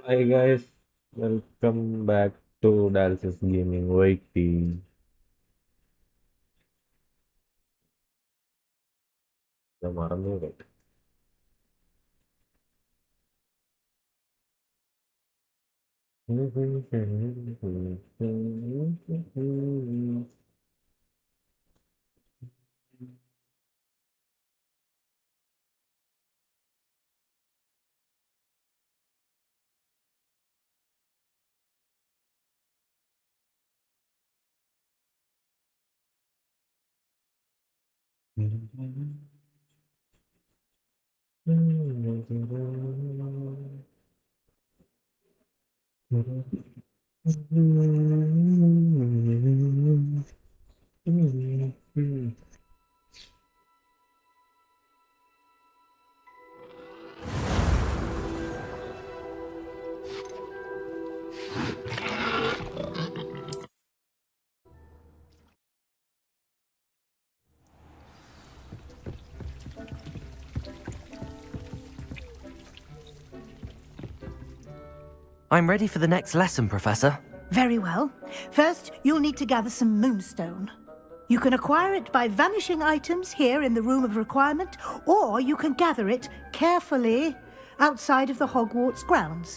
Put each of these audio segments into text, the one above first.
Hi guys, welcome back to Dallas Gaming waiting. The மறந்துவிடு. I'm ready for the next lesson, Professor. Very well. First, you'll need to gather some moonstone. You can acquire it by vanishing items here in the Room of Requirement, or you can gather it carefully outside of the Hogwarts grounds.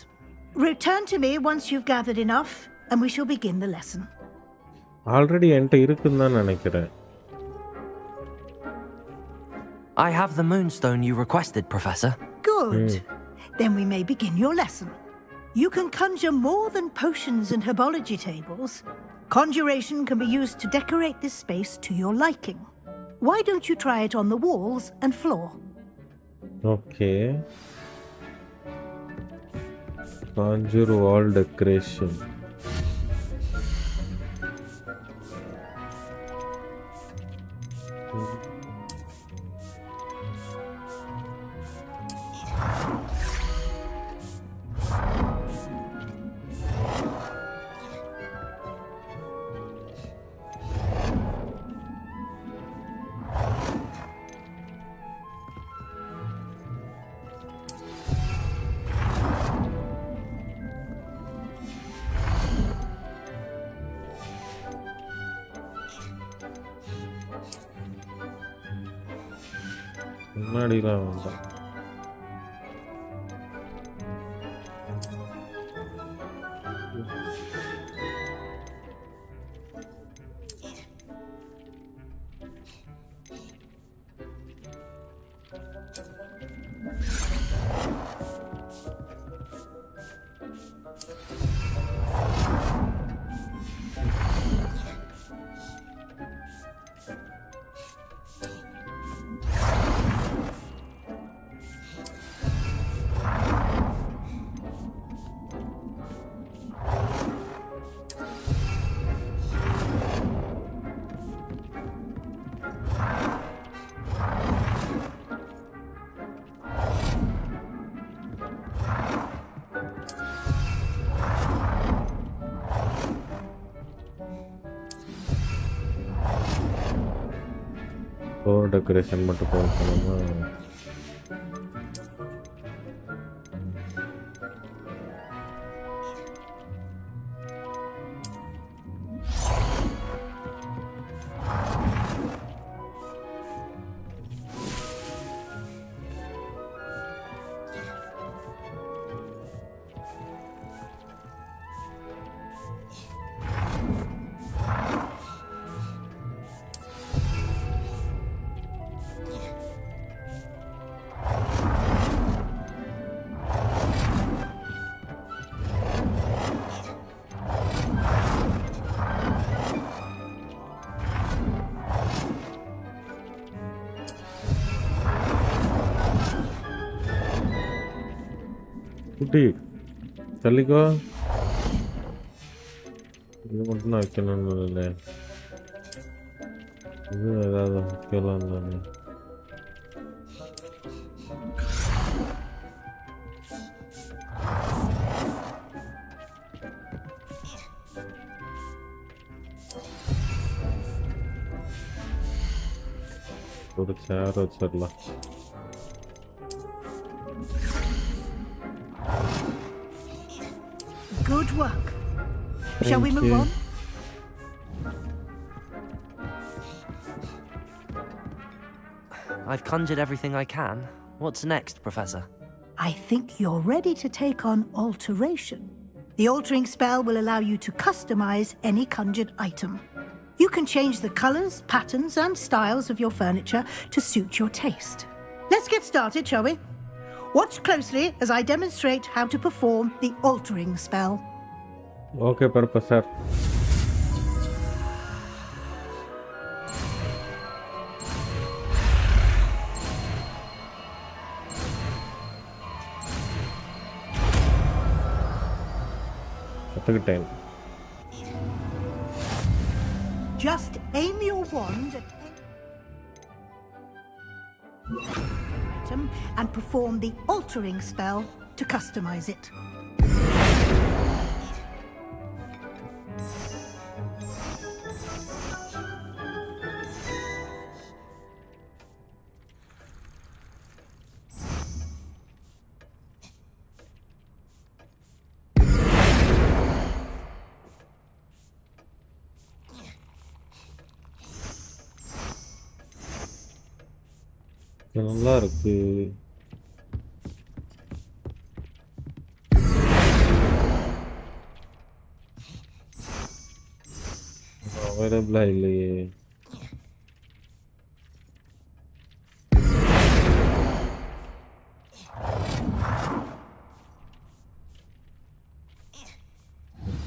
Return to me once you've gathered enough, and we shall begin the lesson. Already என்கிட்ட இருக்குன்னு தான் நினைக்கிறேன். I have the moonstone you requested, Professor. Good. Then we may begin your lesson. You can conjure more than potions and herbology tables. Conjuration can be used to decorate this space to your liking. Why don't you try it on the walls and floor? Okay. Conjure wall decoration. முன்னாடிலாம் வேண்டாம். Floor decoration மட்டும் போகணுமா? குட்டி தள்ளிக்கோ. இது மட்டும் நான் வைக்கணும்னு இல்லை, இது ஏதாவது வைக்கலாம் தானே. ஒரு சேர் வச்சிடலாம். Good work. Shall we Thank move you. on? I've conjured everything I can. What's next, Professor? I think you're ready to take on alteration. The altering spell will allow you to customize any conjured item. You can change the colors, patterns, and styles of your furniture to suit your taste. Let's get started, shall we? Watch closely as I demonstrate how to perform the altering spell. Okay, Professor. கற்றுக்கிட்டேன். Just aim your wand at any item and perform the altering spell to customize it. இது நல்லா இருக்கு. அவைலபிளா இல்லையே.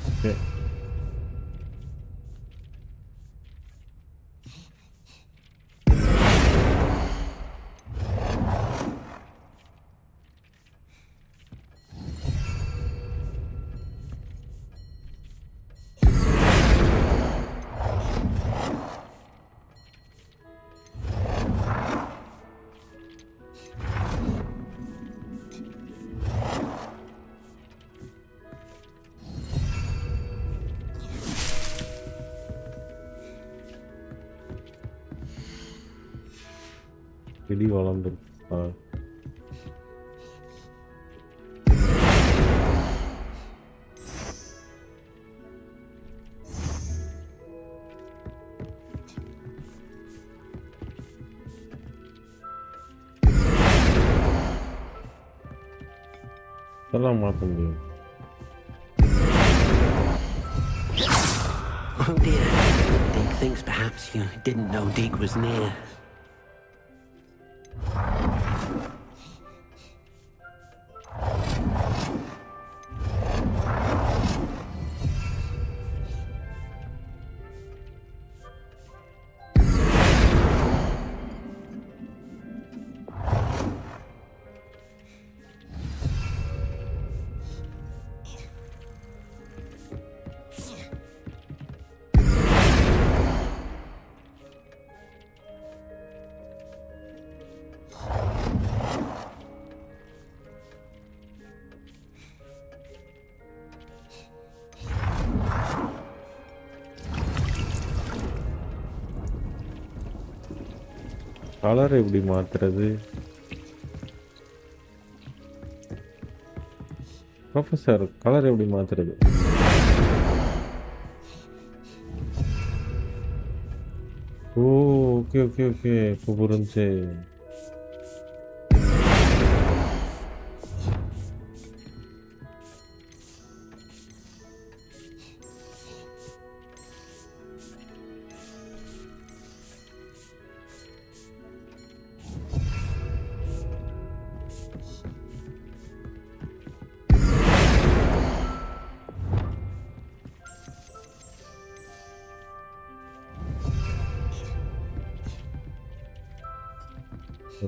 Okay. இடி வளர்ந்துருக்கா? இதெல்லாம் மாற்ற முடியும். Oh dear. Deke thinks perhaps you didn't know Deke was near. Colour எப்படி மாத்துறது? ப்ரொஃபஸர், கலர் எப்படி மாத்துறது? ஓ, ஓகே ஓகே ஓகே, இப்போ புரிஞ்சு.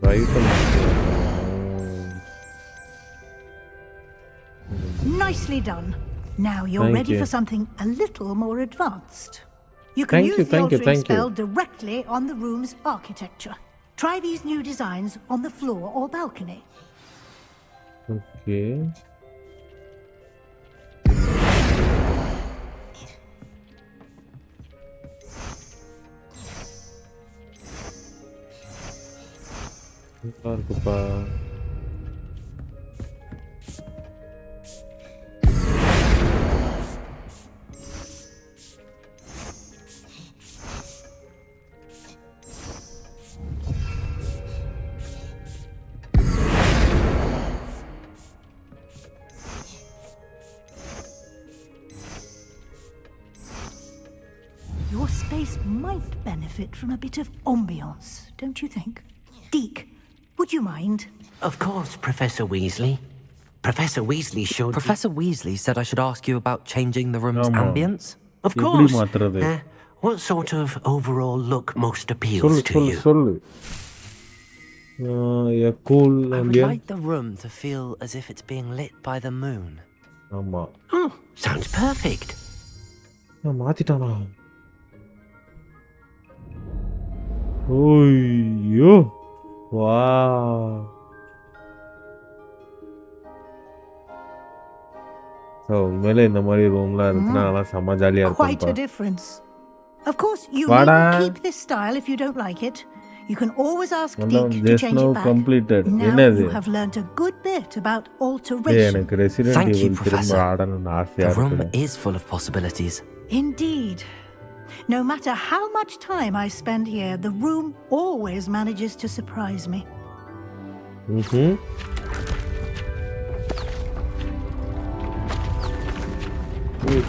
Right. Nicely done. Now you're Thank ready you. for something a little more advanced. You can Thank use you, the thank you, altering thank you. spell directly on the room's architecture. Try these new designs on the floor or balcony. Okay. நல்லா இருக்குப்பா. benefit from a bit of ambiance, don't you think? Deke, would you mind? Of course, Professor Weasley. Professor Weasley showed me- Professor Weasley said I should ask you about changing the room's Come on. ambience. Of எப்படி course. மாத்துறது? What sort of overall look most appeals சொல்லு to சொல்லு you? சொல்லு. A cool I would ambience. like the room to feel as if it's being lit by the moon. ஆமா. Oh, sounds perfect. மாத்திட்டானா? ஓய்யோ. வா. உண்மையிலே இந்த மாதிரி ரூம்லாம் இருந்துச்சுன்னா அதெல்லாம் செம்ம ஜாலியா Quite a இருக்கும். difference. Of course, you Vada. needn't keep this style if you don't like it. You can always ask Deke to Just change now it back. completed. Now என்னது? you have learnt a good bit about ஏய், alteration. எனக்கு resident Thank you, evil திரும்ப Professor. ஆடணும்னு ஆசையா The room இருக்குடா. is full of possibilities. Indeed. No matter how much time I spend here, the room always manages to surprise me.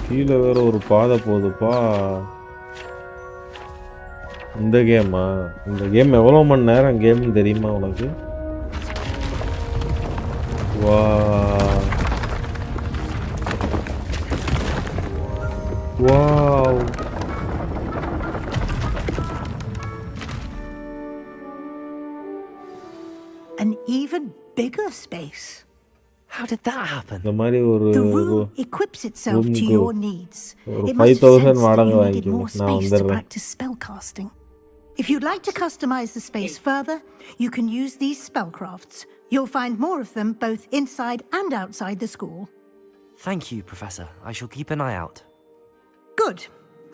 கீழே வேற ஒரு பாதை போகுதுப்பா. இந்த கேமா? இந்த கேம் எவ்வளோ மணி நேரம் கேம்னு தெரியுமா உனக்கு? வா. Wow. An even bigger space. How did that happen? இந்த மாதிரி ஒரு The room equips itself to room your needs. ஒரு It must have 5,000 sensed that வாடகை you needed வாங்கிக்கோங்க. more நான் space to வந்துடுறேன். practice spellcasting. If you'd like to customize the space further, you can use these spellcrafts. You'll find more of them both inside and outside the school. Thank you, Professor. I shall keep an eye out. Good.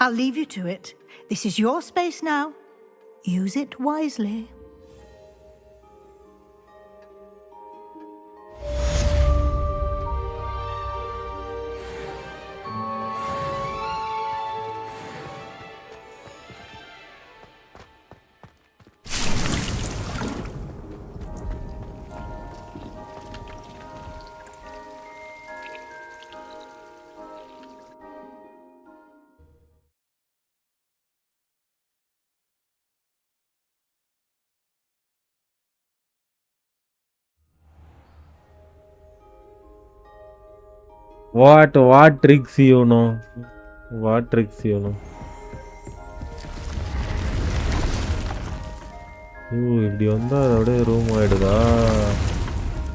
I'll leave you to it. This is your space now. Use it wisely. What tricks you know? What tricks you know? இப்படி வந்தா அதோட room ஆயிடுதா?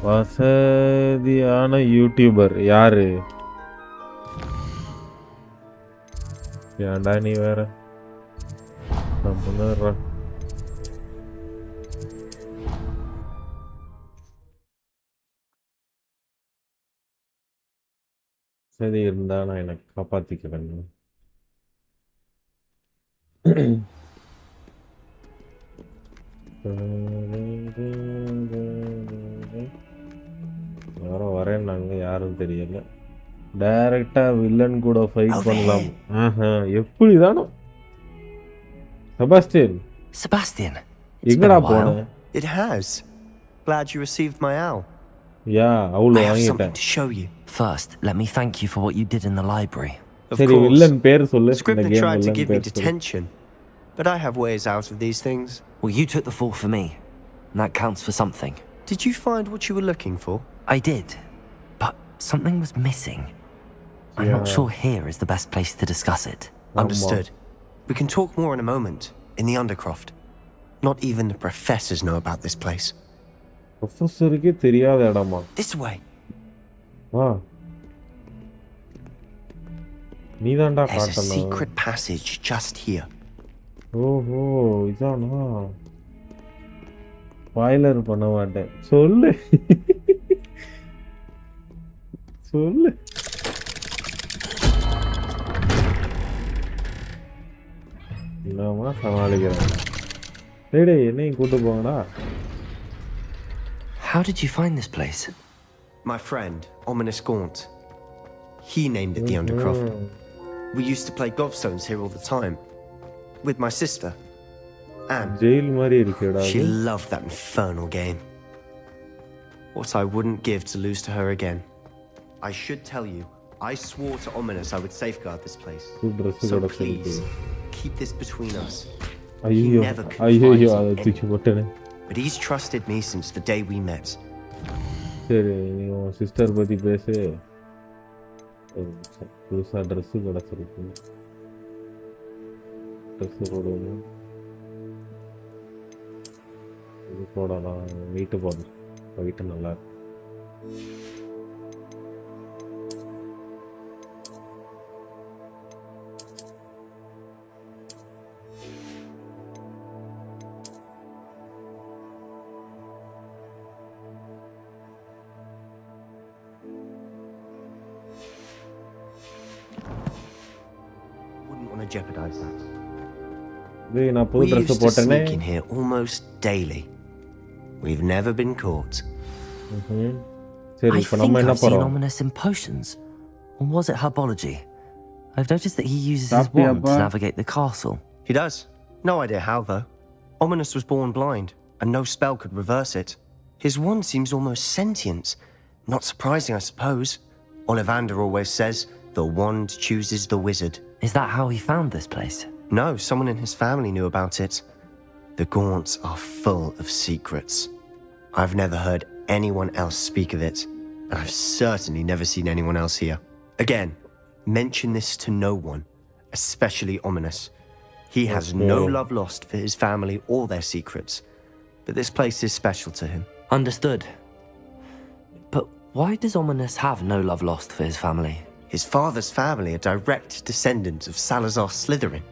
வசதியான YouTuber யாரு? ஏன்டா நீ வேற முன்னேற. சரி இருந்தா நான் எனக்கு காப்பாத்திக்கிறேன். யாரும் வரேன்னாங்க, யாரும் தெரியல. டைரக்டா வில்லன் கூட ஃபைட் பண்ணலாம். எப்படிதானோ? செபாஸ்டியன், Sebastian, it's been எங்கடா a போன? while. It has. Glad you received my owl. யா அவ்வளோ I have வாங்கிட்டேன். something to show you. First, let me thank you for what you did in the library. Of சரி course. Villain பேர் சொல்லு. இந்த Scribner game tried to villain give me பேர் சொல்லு. detention, but I have ways out of these things. Well, you took the fall for me, and that counts for something. Did you find what you were looking for? I did, but something was missing. I'm not Yeah. sure here is the best place to discuss it. Understood. We can talk more in a moment, in the Undercroft. Not even the professors know about this place. ப்ரொஃபஸருக்கே தெரியாத இடமா? This way. வா. நீதான்டா There's a காட்டணும். secret passage just here. ஓஹோ இதானா? Spoiler பண்ண மாட்டேன். சொல்லு. சொல்லு. என்னமா சமாளிக்கிறேன். டேய் என்னையும் கூட்டு போங்கடா. How did you find this place? My friend, Ominous Gaunt. He named it the Undercroft. We used to play gobstones here all the time. With my sister. Anne. Jail மாதிரி இருக்குடா. She loved that infernal game. What I wouldn't give to lose to her again. I should tell you, I swore to Ominous I would safeguard this place. Dress So கூட please, இருக்கு. keep this between us. He ஐயோ never ஐயோ confides அதை in தூக்கி போட்டேனே. but he's trusted me since the day we met. சரி நீ உன் sister பற்றி பேசு. புதுசாக ட்ரெஸ்ஸு கிடச்சிருக்கு. ட்ரெஸ்ஸு போடணும். இது போடலாம். வெயிட்டு போடணும். வெயிட்டு நல்லா இருக்கு. Wouldn't want to jeopardize that. டேய் நான் புது We dress used to போட்டேனே. sneak in here almost daily. We've never been caught. சரி I இப்போ think நம்ம என்ன I've seen போகிறோம்? ominous in potions. Or was it herbology? I've noticed that he uses his Happy wand to about- navigate the castle. He does. No idea how, though. Ominous was born blind, and no spell could reverse it. His wand seems almost sentient. Not surprising, I suppose. Ollivander always says, the wand chooses the wizard. Is that how he found this place? No, someone in his family knew about it. The Gaunts are full of secrets. I've never heard anyone else speak of it, and I've certainly never seen anyone else here. Again, mention this to no one, especially Ominous. He has no love lost for his family or their secrets, but this place is special to him. Understood. But why does Ominous have no love lost for his family? His father's family are direct descendants of Salazar Slytherin,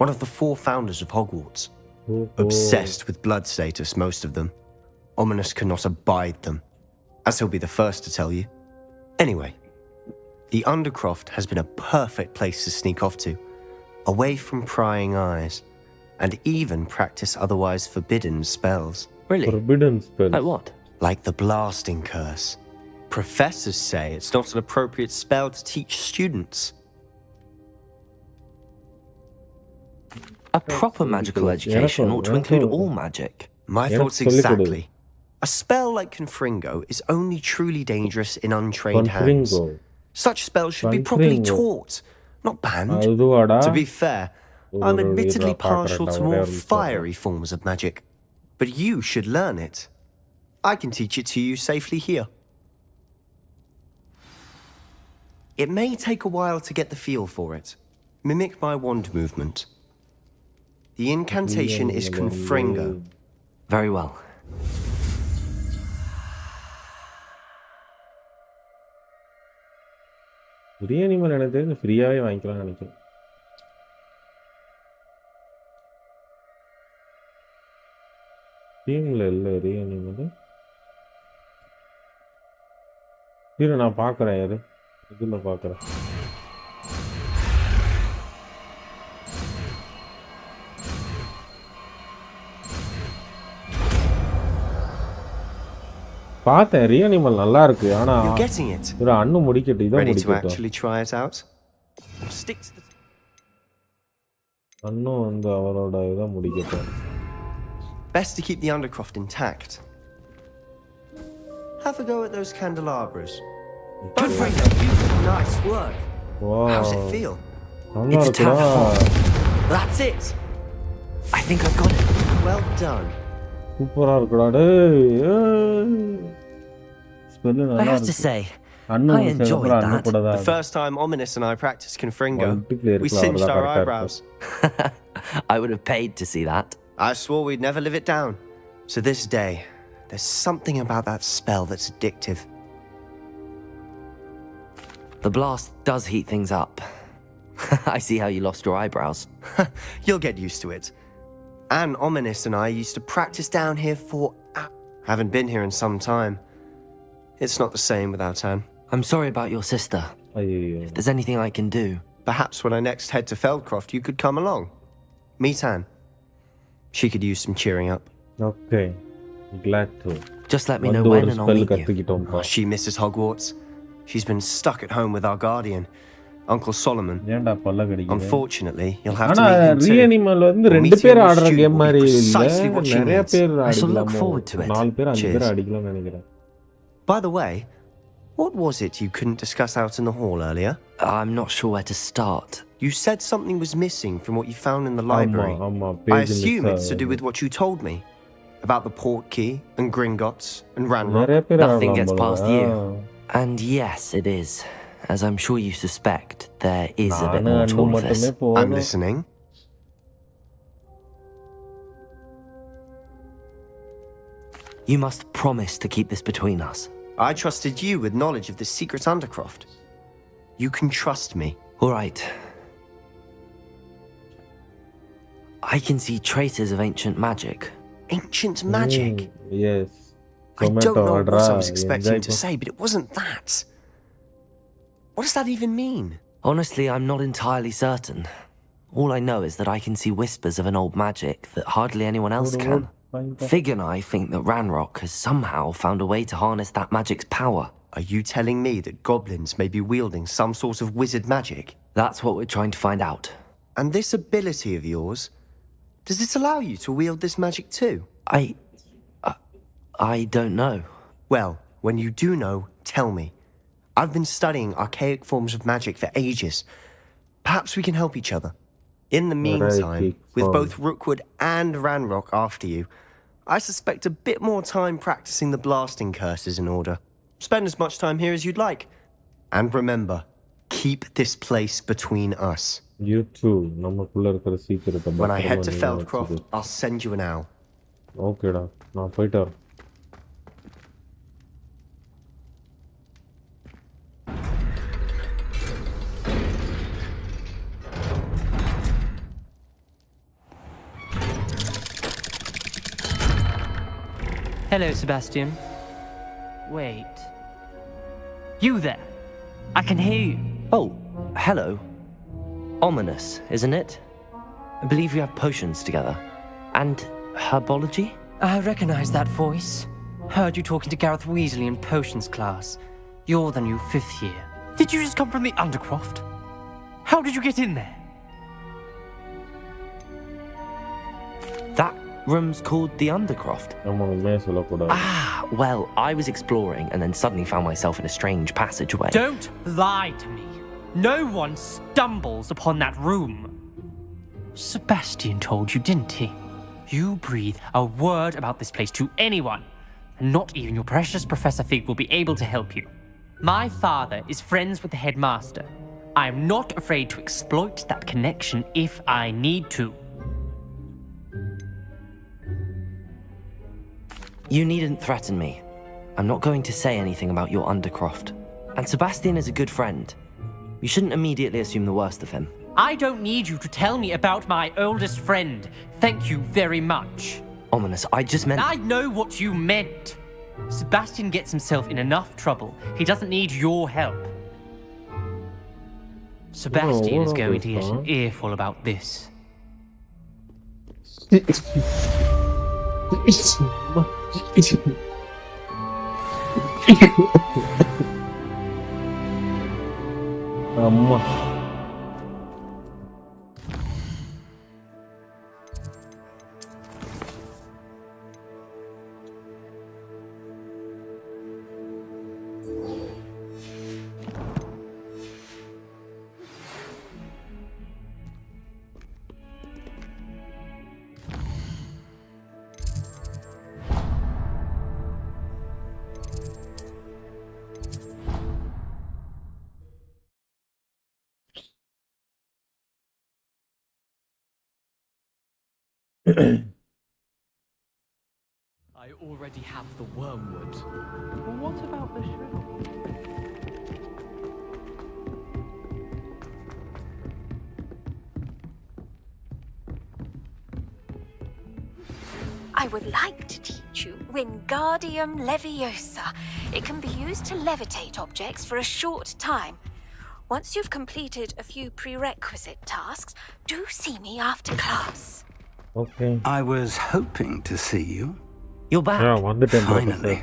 one of the 4 founders of Hogwarts. Obsessed with blood status, most of them. Ominous cannot abide them, as he'll be the first to tell you. Anyway, the Undercroft has been a perfect place to sneak off to, away from prying eyes, and even practice otherwise forbidden spells. Really? Forbidden spell. Like what? Like the blasting curse. Professors say it's not an appropriate spell to teach students. A proper magical education ought to include all magic. My Yeah, thoughts solid. exactly. A spell like Confringo is only truly dangerous in untrained hands. Confringo. Such spells should be properly Confringo. taught, not banned. அதுவாடா? To be fair, I'm admittedly partial to more fiery forms of magic, but you should learn it. I can teach it to you safely here. It may take a while to get the feel for it. Mimic my wand movement. The incantation is Confringo. Very well. பிரியாணிமல் எனக்கு தெரிஞ்சு ஃப்ரீயாகவே வாங்கிக்கலாம்னு நினைக்கிறேன். டீமில் இல்லை பிரியாணிமல். இரு நான் பார்க்குறேன். யாரு இதில் பார்க்குறேன். பார்த்தேன் ரியனிமல் நல்லா இருக்கு. ஆனா You're getting it. ஒரு அண்ணு முடிக்கட்டும். இதை Ready to முடிக்கட்டும். actually try it out? Stick to the... அண்ணும் வந்து அவரோட இதை முடிக்கட்டும். Best to keep the Undercroft intact. Have a go at those candelabras. Good for you. Nice work. How's it feel? நல்லா It's a tad இருக்குடா. hot. That's it. I think I've got it. Well done. சூப்பரா இருக்குடா. டேய் spell I நல்லா have to இருக்கு. say, அண்ணு I enjoyed அப்புறம் அண்ணு that. கூட The தான். first time Ominous and I practiced Confringo, Multiplayer we class singed தான் our correct-ஆ eyebrows. I would have paid to see that. I swore we'd never live it down. So this day, there's something about that spell that's addictive. The blast does heat things up. I see how you lost your eyebrows. You'll get used to it. Anne, Ominous and I used to practice down here for... Haven't been here in some time. It's not the same without Anne. I'm sorry about your sister. ஐயோ. If there's anything I can do. Perhaps when I next head to Feldcroft, you could come along. Meet Anne. She could use some cheering up. Okay. glad to. Just let me know வந்து when ஒரு and I'll spell meet you. கத்துக்கிட்டோம்ப்பா. She misses Hogwarts. She's been stuck at home with our guardian, Uncle Solomon. ஏன்டா பல்ல கடிக்குது? Unfortunately, you'll have to ஆனா meet him too. ரியனிமல் வந்து Or ரெண்டு meeting பேர் your ஆடுற student கேம் will be மாதிரி இல்ல. precisely what she நிறைய needs. பேர் I shall look ஆடிக்கலாமோ? forward to it. 4 பேர் 5 பேர் Cheers. அடிக்கலாம்னு நினைக்கிறேன். By the way, what was it you couldn't discuss out in the hall earlier? I'm not sure where to start. You said something was missing from what you found in the library. I page assume miss it's to do with what you told me. About the port key, and Gringotts, and Ranrock. நிறைய பேர் Nothing ஆடுறான் gets போல. past you. And yes, it is. As I'm sure you suspect, there is a bit நானு more to அண்ணு all of மட்டுமே this. I'm போதும். listening. You must promise to keep this between us. I trusted you with knowledge of the secret undercroft. You can trust me. All right. I can see traces of ancient magic. Ancient magic. Yes. I don't Tomato know ஆடுறா. what I was expecting Enjoy to say, but it wasn't that. What does that even mean? Honestly, I'm not entirely certain. All I know is that I can see whispers of an old magic that hardly anyone else can. Fig and I think that Ranrock has somehow found a way to harness that magic's power. Are you telling me that goblins may be wielding some sort of wizard magic? That's what we're trying to find out. And this ability of yours, does it allow you to wield this magic too? I don't know. Well, when you do know, tell me. I've been studying archaic forms of magic for ages. Perhaps we can help each other. In the meantime, with both Rookwood and Ranrock after you, I suspect a bit more time practicing the blasting curses in order. Spend as much time here as you'd like. And remember, keep this place between us. You too. நமக்குள்ள இருக்கிற சீக்கிரத்தை When I head to பத்திரமா Feldcroft, I'll send you an owl. ஓகேடா நான் போயிட்டு வரேன். Hello, Sebastian. Wait. You there? I can hear you. Oh, hello. Ominous, isn't it? I believe we have potions together. And herbology? I recognize that voice. Heard you talking to Gareth Weasley in potions class. You're the new 5th year. Did you just come from the Undercroft? How did you get in there? That room's called the Undercroft. நம்ம உண்மையை சொல்லக்கூடாது. Well, I was exploring and then suddenly found myself in a strange passageway. Don't lie to me. No one stumbles upon that room. Sebastian told you, didn't he? You breathe a word about this place to anyone, and not even your precious Professor Fig will be able to help you. My father is friends with the headmaster. I am not afraid to exploit that connection if I need to. You needn't threaten me. I'm not going to say anything about your Undercroft. And Sebastian is a good friend. You shouldn't immediately assume the worst of him. I don't need you to tell me about my oldest friend. Thank you very much. Ominous, I just meant... I know what you meant. Sebastian gets himself in enough trouble. He doesn't need your help. Sebastian is going to get an earful about this. அம்மா I already have the wormwood. What about the shrimp? I would like to teach you Wingardium Leviosa. It can be used to levitate objects for a short time. Once you've completed a few prerequisite tasks, do see me after class. Okay. I was hoping to see you. You're back. Yeah, வந்துட்டேன் Finally.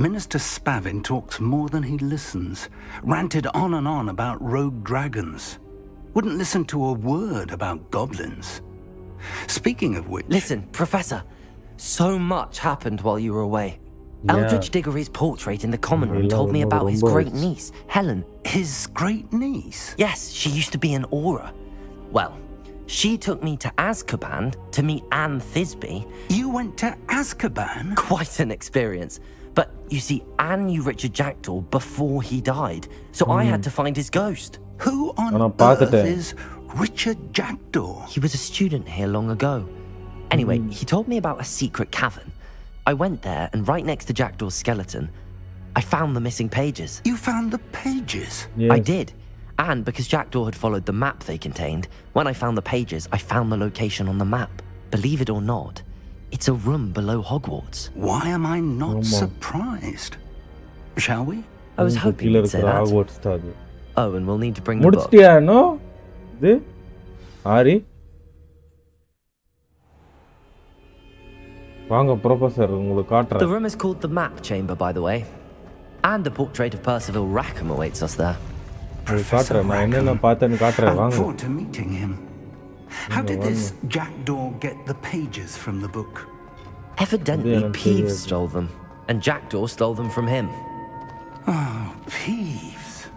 Minister Spavin talks more than he listens. Ranted on and on about rogue dragons. Wouldn't listen to a word about goblins. Speaking of which... Listen, Professor. So much happened while you were away. Eldridge Diggory's portrait in the common room told me about his great niece, Helen. His great niece? Yes, she used to be an Auror. Well, she took me to Azkaban to meet Anne Thisbe. You went to Azkaban? Quite an experience. But you see, Anne knew Richard Jackdaw before he died, so I had to find his ghost. Who on earth is Richard Jackdaw? He was a student here long ago. Anyway, he told me about a secret cavern. I went there, and right next to Jackdaw's skeleton, I found the missing pages. You found the pages? I did. And because Jackdaw had followed the map they contained, when I found the pages, I found the location on the map. Believe it or not, it's a room below Hogwarts. Why am I not surprised? Shall we? I was hoping you'd say that. Oh, and we'll need to bring the book. No? This? Ari? The room is called the Map Chamber, by the way. And a portrait of Percival Rackham awaits us there. Professor Rackham. I look forward to meeting him. How did this Jackdaw get the pages from the book? Evidently, Peeves stole them, and Jackdaw stole them from him. Oh, Peeves.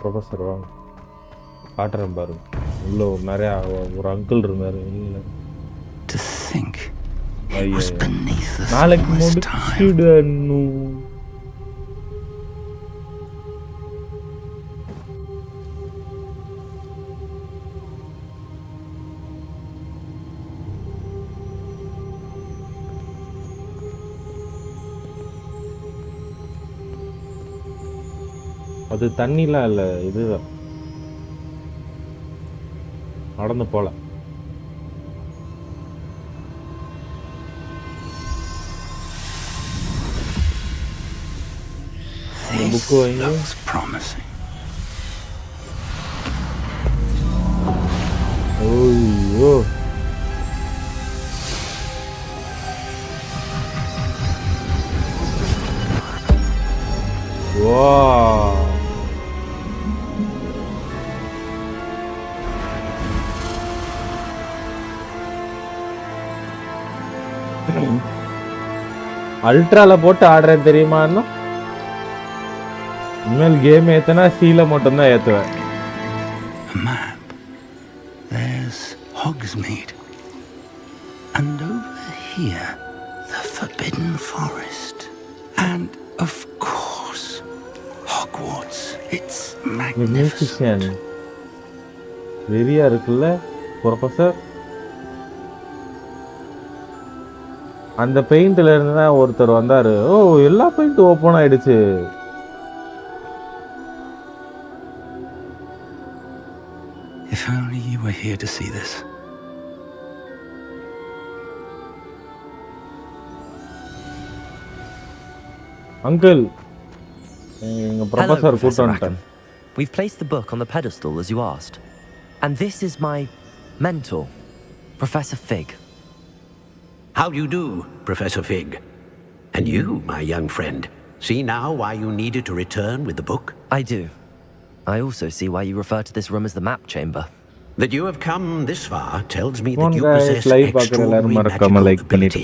Professor, காட்டுறேன் பாருங்க உள்ள நிறைய ஒரு uncle இருந்தாரு வெளியில To think it was beneath the நாளைக்கு முடிச்சிடனு அது தண்ணிலாம் இல்ல இதுதான் நடந்து போல This looks promising. Oh, wow. அல்ட்ரால போட்டு ஆடுறேன் தெரியுமா இன்னும் இனிமேல் கேம் ஏத்தனா சீல மட்டும் தான் ஏத்துவேன் Map. There's Hogsmeade. And over here, the Forbidden Forest. And of course, Hogwarts. It's magnificent. வெரியா இருக்குல்ல ப்ரொஃபசர் அந்த பெயிண்ட்ல இருந்து தான் ஒருத்தர் வந்தாரு ஓ எல்லா பெயிண்ட் ஓபன் ஆயிடுச்சு If only you were here to see this. Uncle, Professor Rackham. We've placed the book on the pedestal as you asked. And this is my mentor, Professor Fig. How do you do, Professor Fig? And you, my young friend, see now why you needed to return with the book? I do. I also see why you refer to this room as the Map Chamber. That you have come this far tells me that you possess extraordinary magical ability,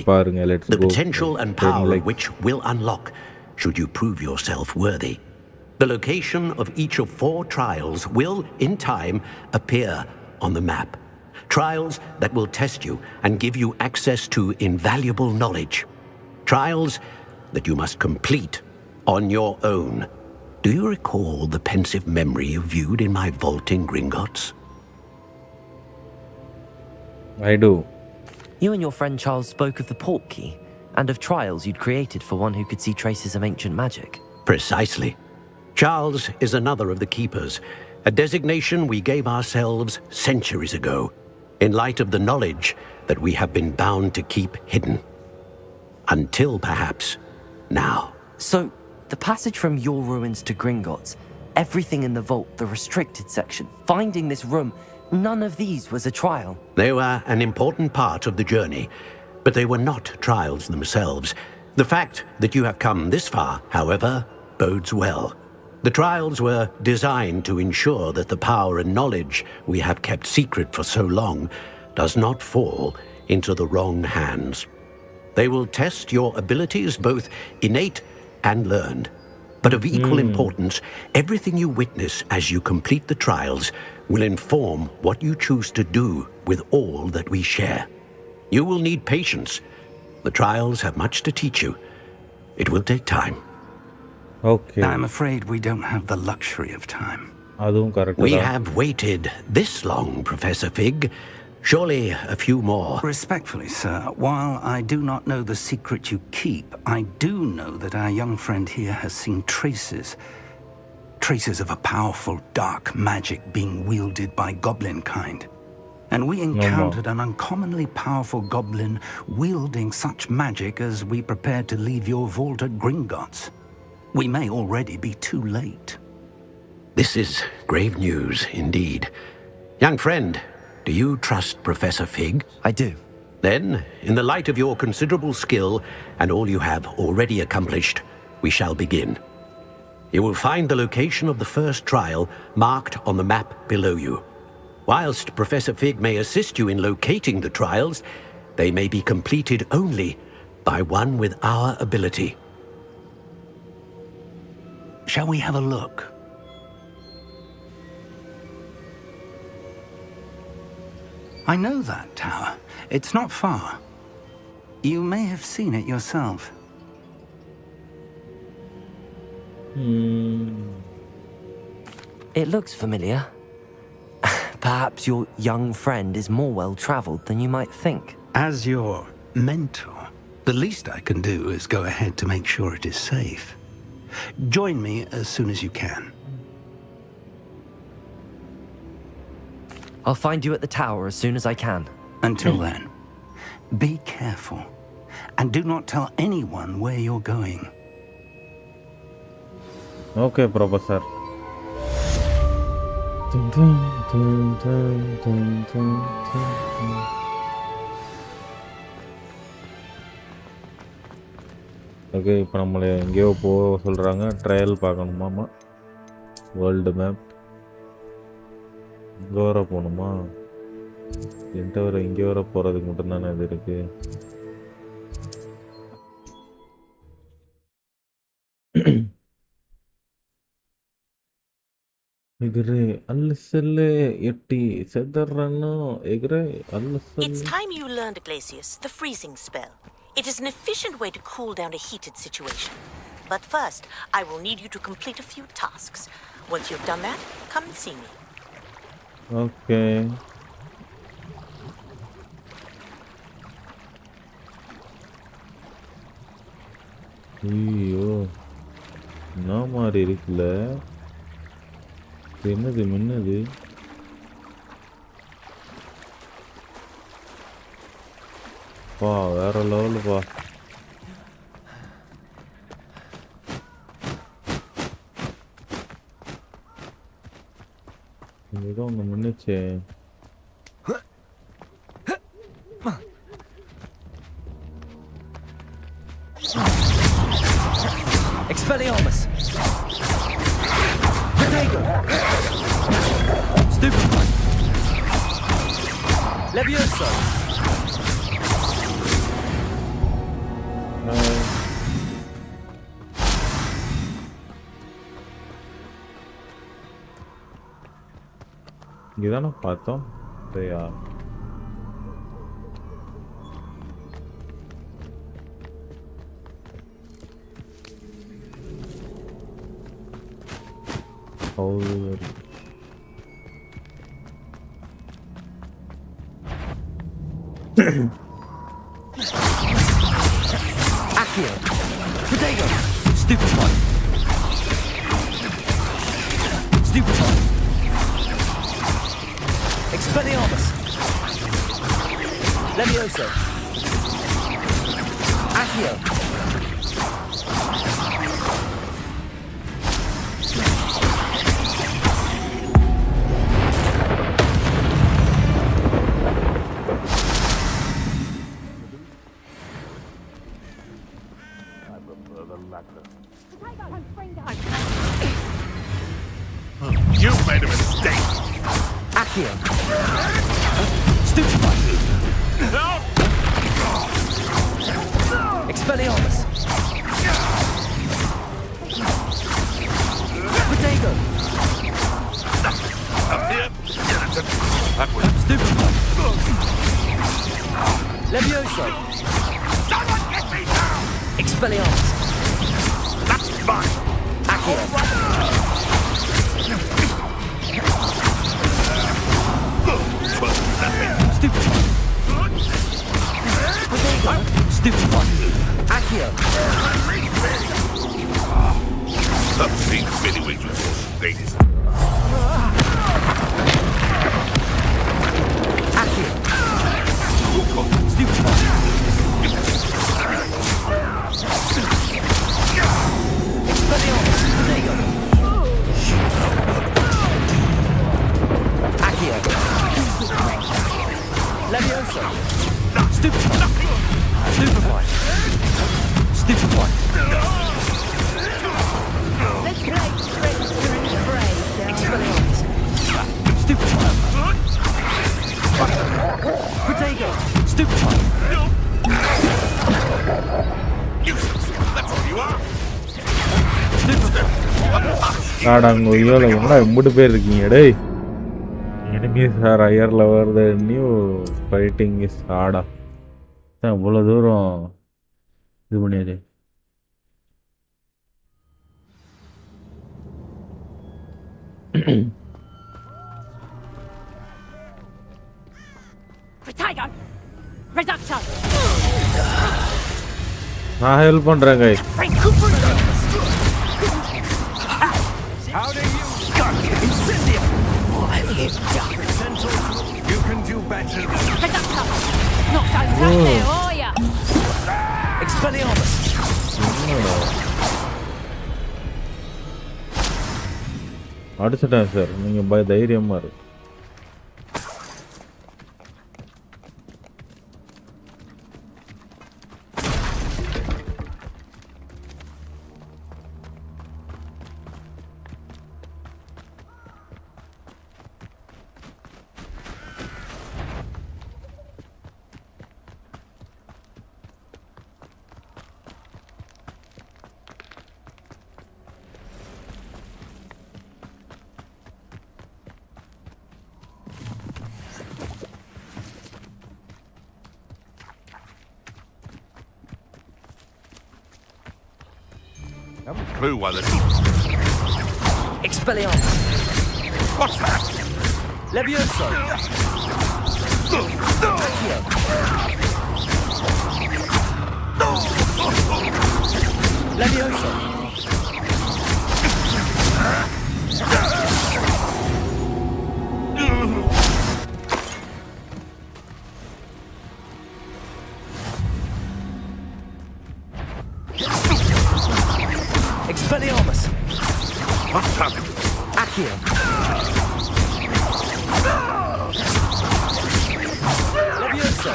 the potential and power of which will unlock should you prove yourself worthy. The location of each of 4 trials will, in time, appear on the map. Trials that will test you and give you access to invaluable knowledge. Trials that you must complete on your own. Do you recall the pensive memory you viewed in my vault in Gringotts? I do. You and your friend Charles spoke of the portkey and of trials you'd created for one who could see traces of ancient magic. Precisely. Charles is another of the keepers, a designation we gave ourselves centuries ago, in light of the knowledge that we have been bound to keep hidden. Until perhaps now. So, the passage from your ruins to Gringotts, everything in the vault, the restricted section, finding this room, none of these was a trial. They were an important part of the journey, but they were not trials themselves. The fact that you have come this far, however, bodes well. The trials were designed to ensure that the power and knowledge we have kept secret for so long does not fall into the wrong hands. They will test your abilities, both innate and learned. But of equal importance, everything you witness as you complete the trials will inform what you choose to do with all that we share. You will need patience. The trials have much to teach you. It will take time. Okay. I'm afraid we don't have the luxury of time. We have waited this long, Professor Fig. Surely a few more. Respectfully, sir, while I do not know the secret you keep, I do know that our young friend here has seen traces of a powerful dark magic being wielded by goblin kind. And we encountered an uncommonly powerful goblin wielding such magic as we prepared to leave your vault at Gringotts. We may already be too late. This is grave news indeed. Young friend, do you trust Professor Fig? I do. Then, in the light of your considerable skill and all you have already accomplished, we shall begin. You will find the location of the first trial marked on the map below you. Whilst Professor Fig may assist you in locating the trials, they may be completed only by one with our ability. Shall we have a look? I know that tower. It's not far. You may have seen it yourself. It looks familiar. Perhaps your young friend is more well-traveled than you might think. As your mentor, the least I can do is go ahead to make sure it is safe. Join me as soon as you can. I'll find you at the tower as soon as I can. Until then, be careful, and do not tell anyone where you're going. Okay, Professor. Okay, இப்போ நம்மளை எங்கேயோ போக சொல்கிறாங்க. Trial பார்க்கணுமாமா. World map இங்கே வர போகணுமா? என்கிட்ட வர இங்கே வர போகிறதுக்கு மட்டும்தானே இது இருக்குது. எகிரே அல்லசல்லே எட்டி செதறனோ எகிரே அல்லசல்லே. It's time you learned, Glacius, the freezing spell. It is an efficient way to cool down a heated situation. But first, I will need you to complete a few tasks. Once you've done that, come and see me. Okay. ஐயோ, என்ன மாதிரி இருக்குல்ல? என்னது மின்னது? பா, வேற level பா. ஏதோ ஒன்று மின்னுச்சே. Expelliarmus! Potato! Stupefy! Levioso! இங்கே தானே பார்த்தோம். சரியா? Accio! Potato! Stupefy! Stupefy! Expelliarmus! Levioso! Accio! You made a mistake! Accio! Stupefy! No! Expelliarmus! Potato! Up here. That way. Stupefy! Levioso! Someone get me down! Expelliarmus! That's mine. Accio! Stupefy! Potato! Stupefy! Accio! That seems very way to go. Ladies. Accio! Stupefy! Expelliarmus! Potato! Accio! Levioso! Stupefy! Stupefy! Stupefy! Let's play trickster and pray, shall we? Expelliarmus! Stupefy! Potato! Stupefy! Useless. That's all you are. Stupefy! அங்க ஐயோல என்ன இம்புட்டு பேர் இருக்கீங்க டேய் enemies are higher level the new fighting is harder இவ்வளோ தூரம் இது பண்ணியாச்சு Protego! Reducto! நான் ஹெல்ப் பண்றேன் guys How do you Incendio! What have you done? You can do better than Reducto! Not so tough there, are ya? Expelliarmus! அடிச்சிட்டேன் sir நீங்கள் தைரியமாக இருக்கு Clue why the Expelliarmus! What's that? Levioso! Accio! Levioso! Expelliarmus! What's that? Accio! Levioso!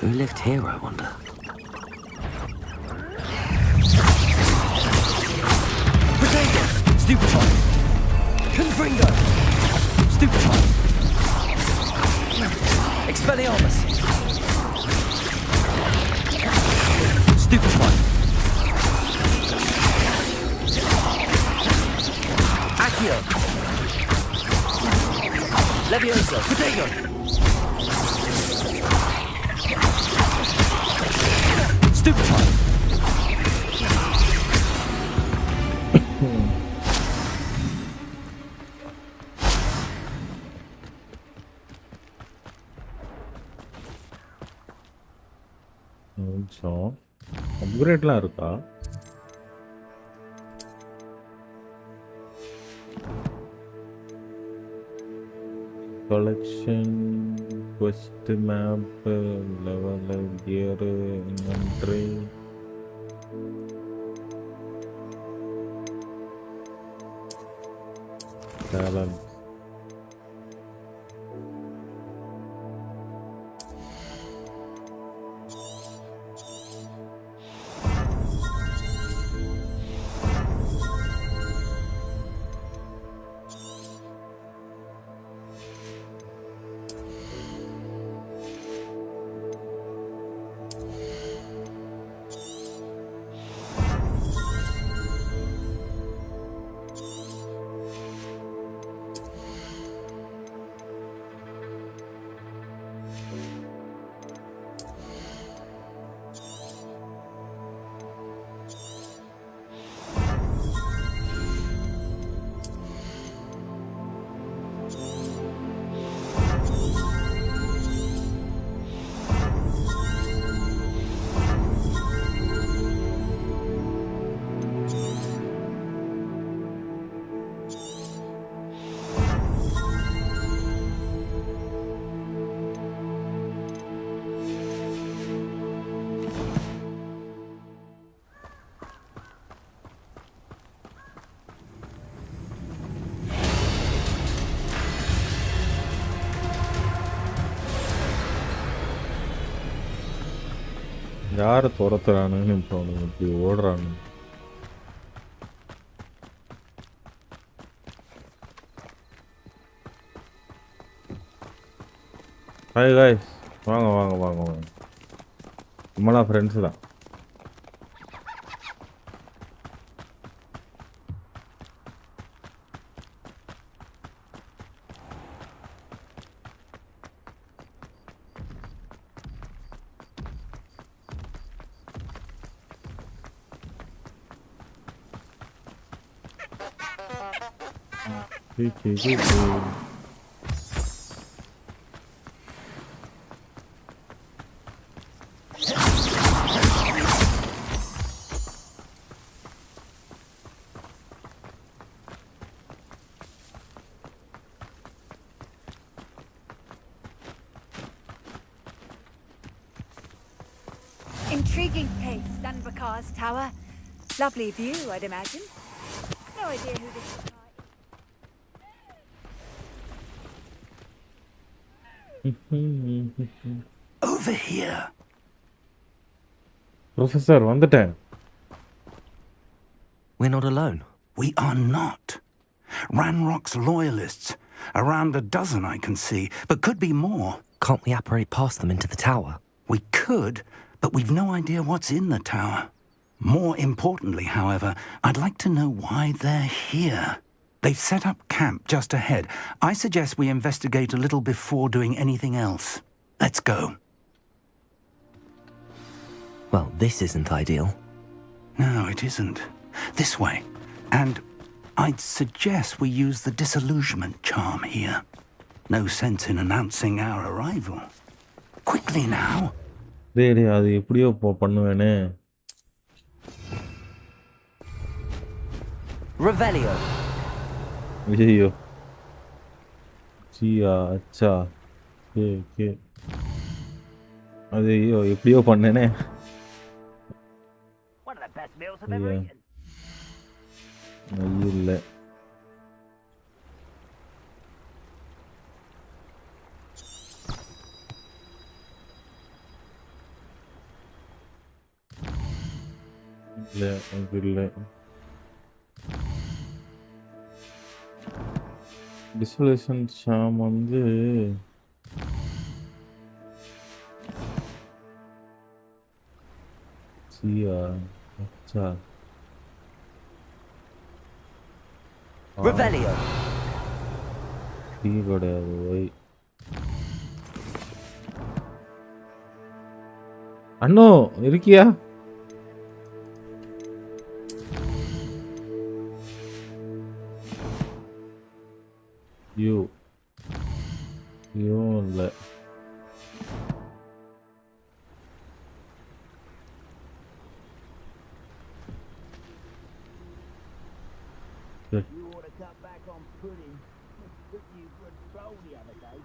Who lived here, I wonder? Potato! Stupefy! Confringo! Stupefy! Expelliarmus! Stupefy! Accio! Levioso! Potato! Stupefy! கொஞ்சம் அப்கிரேட்லாம் இருக்கா collection quest map level gear inventory talent. யாரை துரத்துறானுன்னு இப்போ அவனுக்கு இப்படி ஓடுறானு. Hi guys, வாங்க வாங்க வாங்க வாங்க. நம்மளாம் ஃப்ரெண்ட்ஸு தான். Intriguing place, Dunbarcar's tower. Lovely view, I'd imagine. No idea who this guy is. Over here. Professor, வந்துட்டேன். We're not alone. We are not. Ranrock's loyalists. Around a dozen I can see, but could be more. Can't we apparate past them into the tower? We could, but we've no idea what's in the tower. More importantly, however, I'd like to know why they're here. They've set up camp just ahead. I suggest we investigate a little before doing anything else. Let's go. Well, this isn't ideal. No, it isn't. This way. And I'd suggest we use the disillusionment charm here. No sense in announcing our arrival. Quickly now. டேய் அது எப்படியோ பண்ணுவேனே. Revelio. ஐயோ. ஜியா அச்சா. Okay. அது எப்படியோ பண்ணேனே. One of the best meals I've ever eaten. இல்ல. இல்ல. டிசோலேஷன் ஷாம் வந்து சியா அச்சா Revelio. கிடையாது ஒய். அண்ணோ இருக்கியா? யூ இல்ல. You ought to cut back on pudding. Took you for a troll the other day.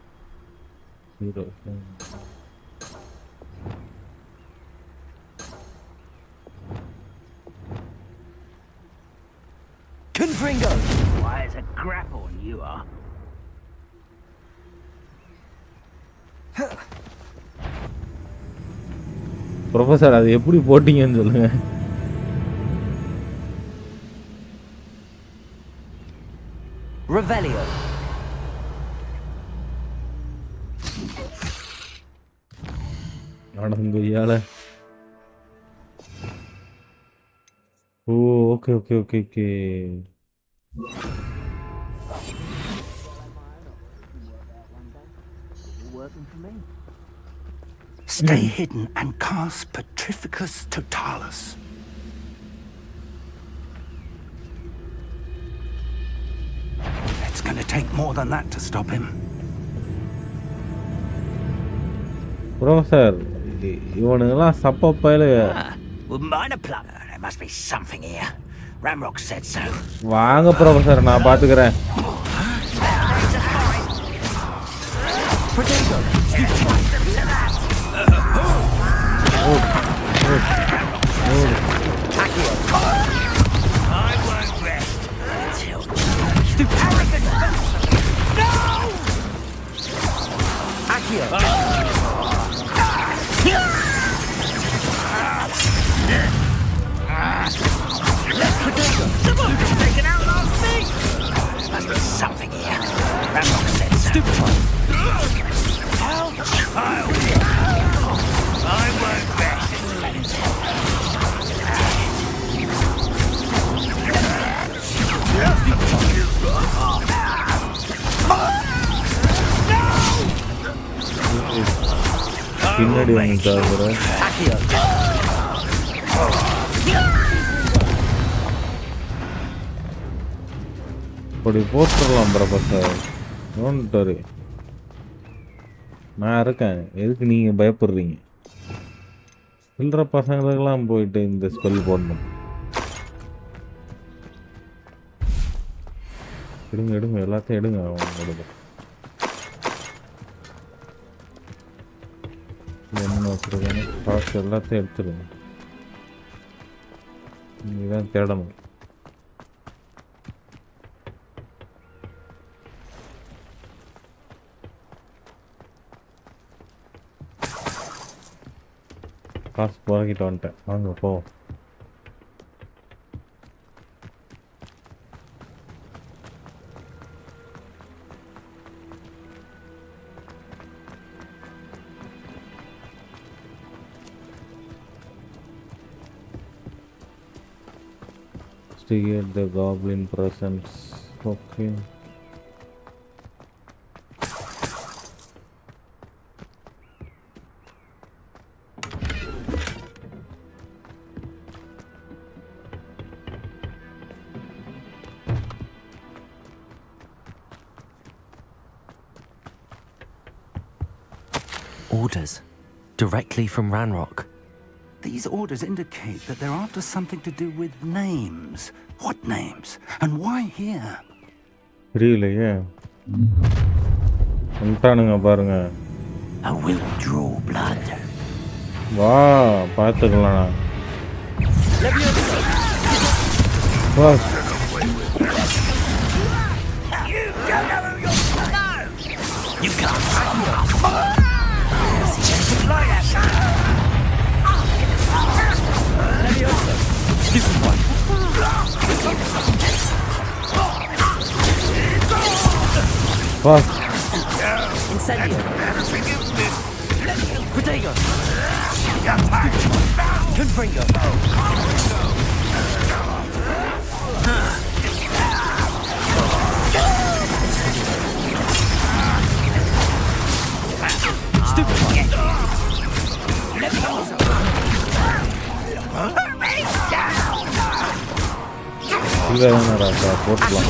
Confringo. Why, it's a grapple and you are. Professor அது எப்படி போட்டீங்கன்னு சொல்லுங்க. Revelio. அடங்குய்யால. Oh okay okay okay okay. Stay hidden and cast Petrificus Totalis. It's going to take more than that to stop him. Professor இவனுங்கெல்லாம் சப்ப பயில. Wouldn't mind a plug. There must be something here. Ramrock said so. வாங்க professor, நான் பாத்துக்கிறேன். Must be something here. Ramrock said so. I won't rest. பின்னாடி வந்துட்டாரு. அப்படி போட்டுடலாம் ப்ரொஃபசர். நோண்டாரு. நான் இருக்கேன், எதுக்கு நீங்க பயப்படுறீங்க? சில்லற பசங்களுக்கெல்லாம் போயிட்டு இந்த ஸ்பெல் போடணும். எடுங்க எடுங்க, எல்லாத்தையும் எடுங்க. அவங்களோட என்ன வச்சுருக்காங்க காசு எல்லாத்தையும் எடுத்துருங்க. இதுதான் தேடணும். காசு போகிட்டு வந்துட்டேன். வாங்க போ. Investigate the goblin presence. Okay. Orders. Directly from Ranrock. These orders indicate that they're after something to do with names. What names? And why here? Really, yeah. வந்துட்டானுங்க பாருங்க. I will draw blood. வா பார்த்துக்கலாம். வா. You don't know who you're no. You can't stop me. Like that. Fuck. Incendio. Protego. Confringo. இங்கே தானடா போட்டுக்கலாம்.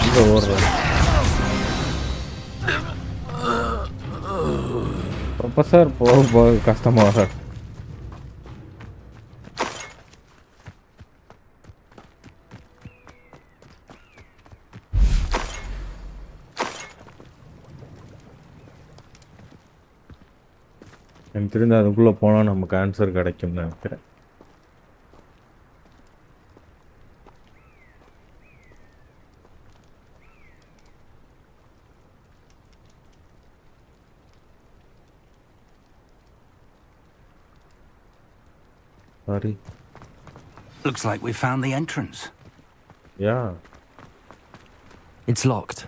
இங்கே ஓடுறேன். ப்ரொஃபஸர் போக போக கஷ்டமாக. எனக்கு தெரிஞ்சு அதுக்குள்ளே போனால் நமக்கு ஆன்சர் கிடைக்கும்னு நினைக்கிறேன். Sorry. Looks like we found the entrance. Yeah. It's locked.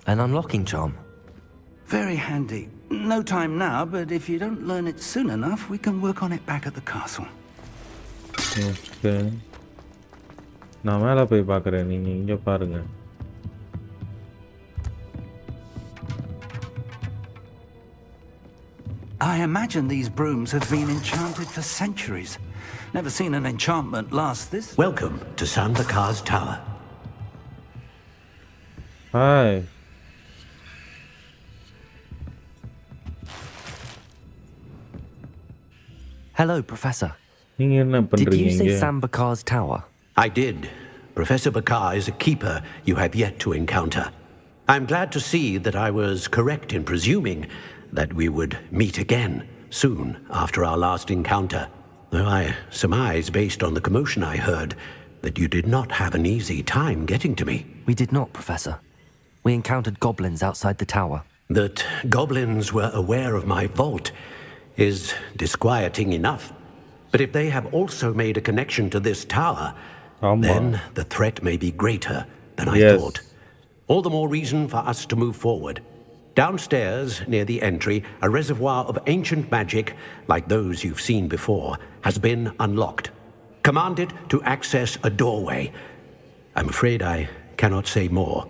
An unlocking charm. Very handy. No time now, but if you don't learn it soon enough, we can work on it back at the castle. Okay. நான் மேலே போய் பார்க்குறேன், நீங்கள் இங்கே பாருங்க. I imagine these brooms have been enchanted for centuries. Never seen an enchantment last this. Welcome to Sanvakar's Tower. Hi. Hello, Professor. நீங்கள் என்ன Did பண்ணுறீங்க you say இங்கே? Sambakar's tower? I did. Professor Bakar is a keeper you have yet to encounter. I'm glad to see that I was correct in presuming that we would meet again soon after our last encounter. Though I surmise, based on the commotion I heard, that you did not have an easy time getting to me. We did not, Professor. We encountered goblins outside the tower. That goblins were aware of my vault is disquieting enough. But if they have also made a connection to this tower, then the threat may be greater than I thought. All the more reason for us to move forward. Downstairs, near the entry, a reservoir of ancient magic, like those you've seen before, has been unlocked. Commanded to access a doorway. I'm afraid I cannot say more.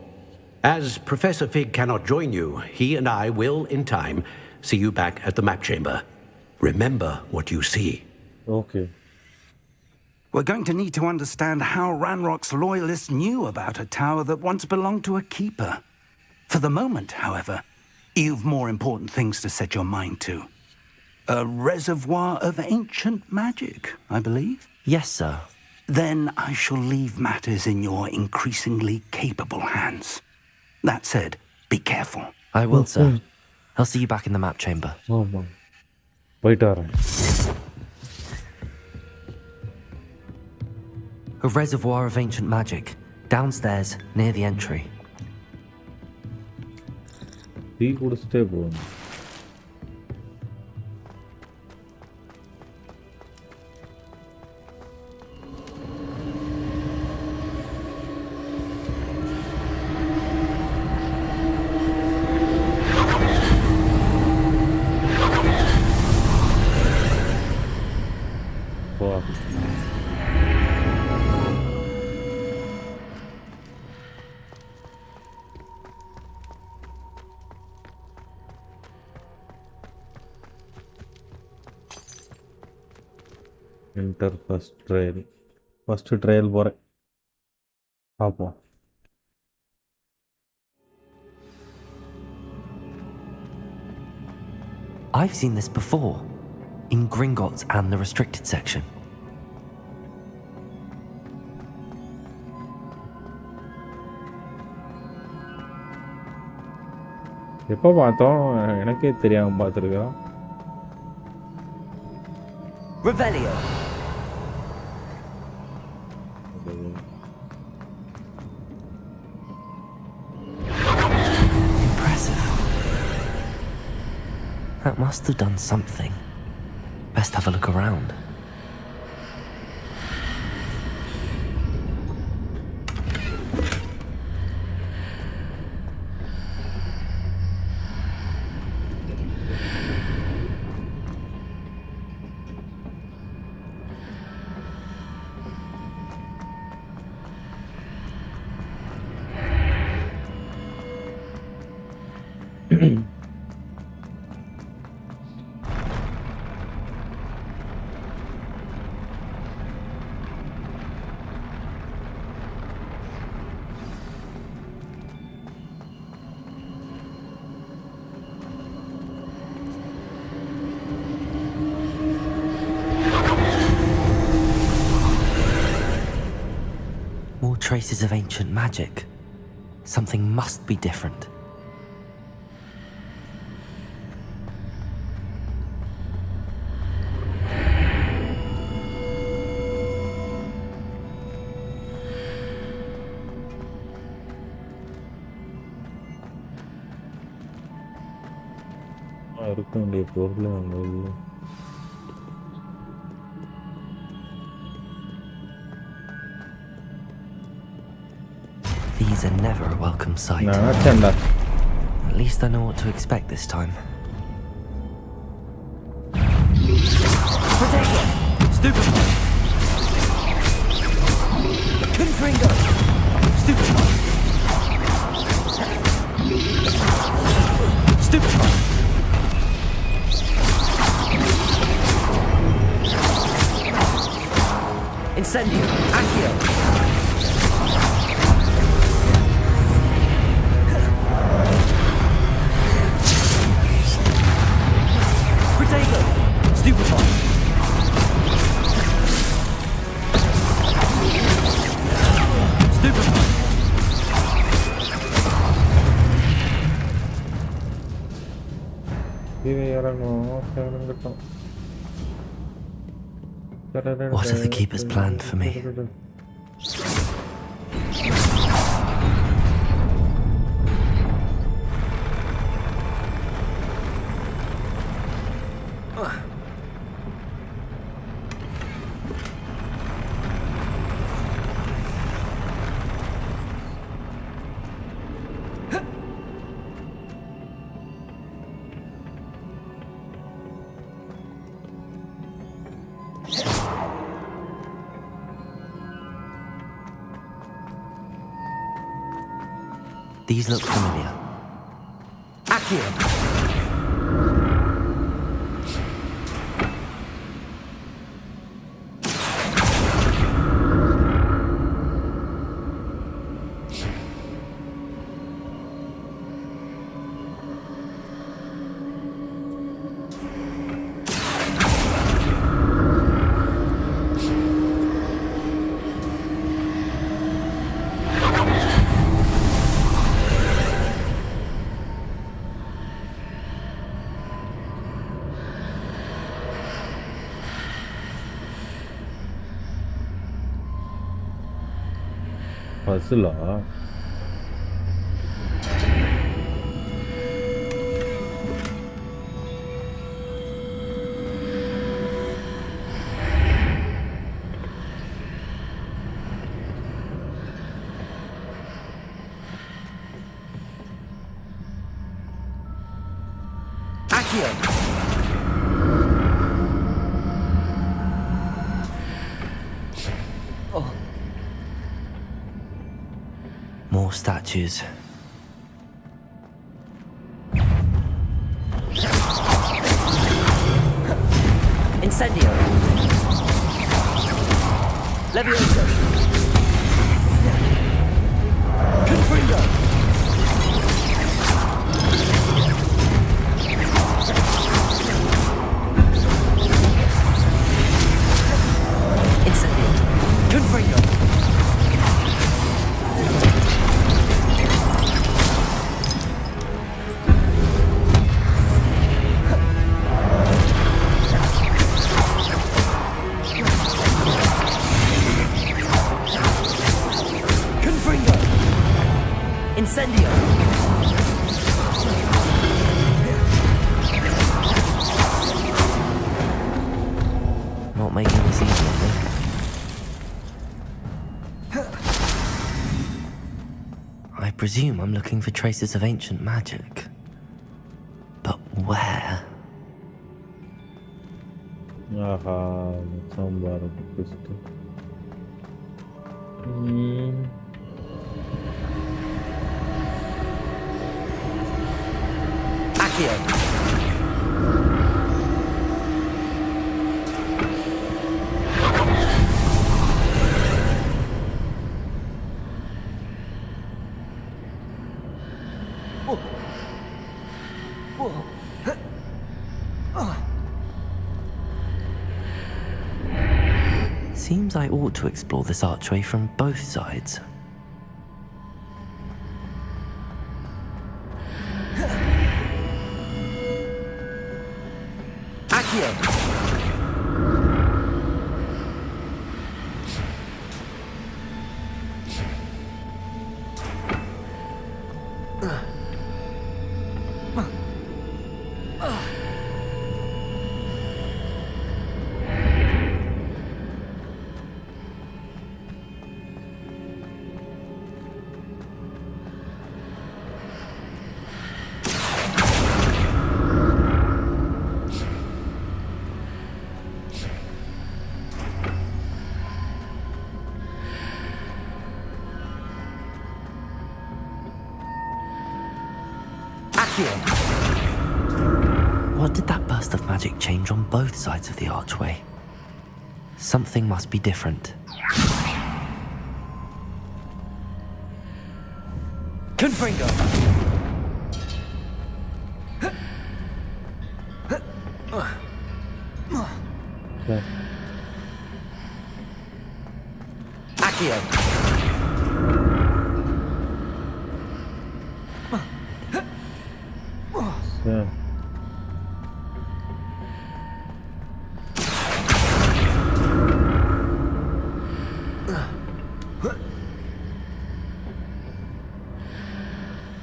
As Professor Fig cannot join you, he and I will, in time, see you back at the map chamber. Remember what you see. Okay. We're going to need to understand how Ranrock's loyalists knew about a tower that once belonged to a keeper. For the moment, however, you've more important things to set your mind to. A reservoir of ancient magic, I believe? Yes, sir. Then I shall leave matters in your increasingly capable hands. That said, be careful. I will, sir. I'll see you back in the map chamber. ஆமாம், போயிட்டு வரேன். A reservoir of ancient magic, downstairs near the entry. Tea குடிச்சிட்டே போகணும். Enter first trail. First trail போகிறேன், பார்ப்போம். I've seen this before, in Gringotts and the restricted section. எப்போ பார்த்தோம், எனக்கே தெரியாமல் பார்த்துருக்கோம். Revelio. Impressive. That must have done something. Best have a look around. More traces of ancient magic. Something must be different. இருக்க வேண்டிய பொருள் அங்கே இல்லை. These are never a welcome sight. நினச்சேன்டா. At least I know what to expect this time. Potato! Stupid one! Confringo! Stupid one! Stupid one! Incendio! Accio! Potato! Stupid one! Stupid one! கீழே இறங்கும் இறங்கட்டும். What have the keepers planned for me? These look familiar. Accio! பஸ்ஸில் Accio! More statues. Incendio! Levioso! Confringo! Incendio! Confringo! Incendio! Not making this easy, are they? I presume I'm looking for traces of ancient magic. But where? ஆஹா சாம்பார் குஸ்ட். Accio! Seems I ought to explore this archway from both sides. Accio! What did that burst of magic change on both sides of the archway? Something must be different. Confringo! Accio! Yeah.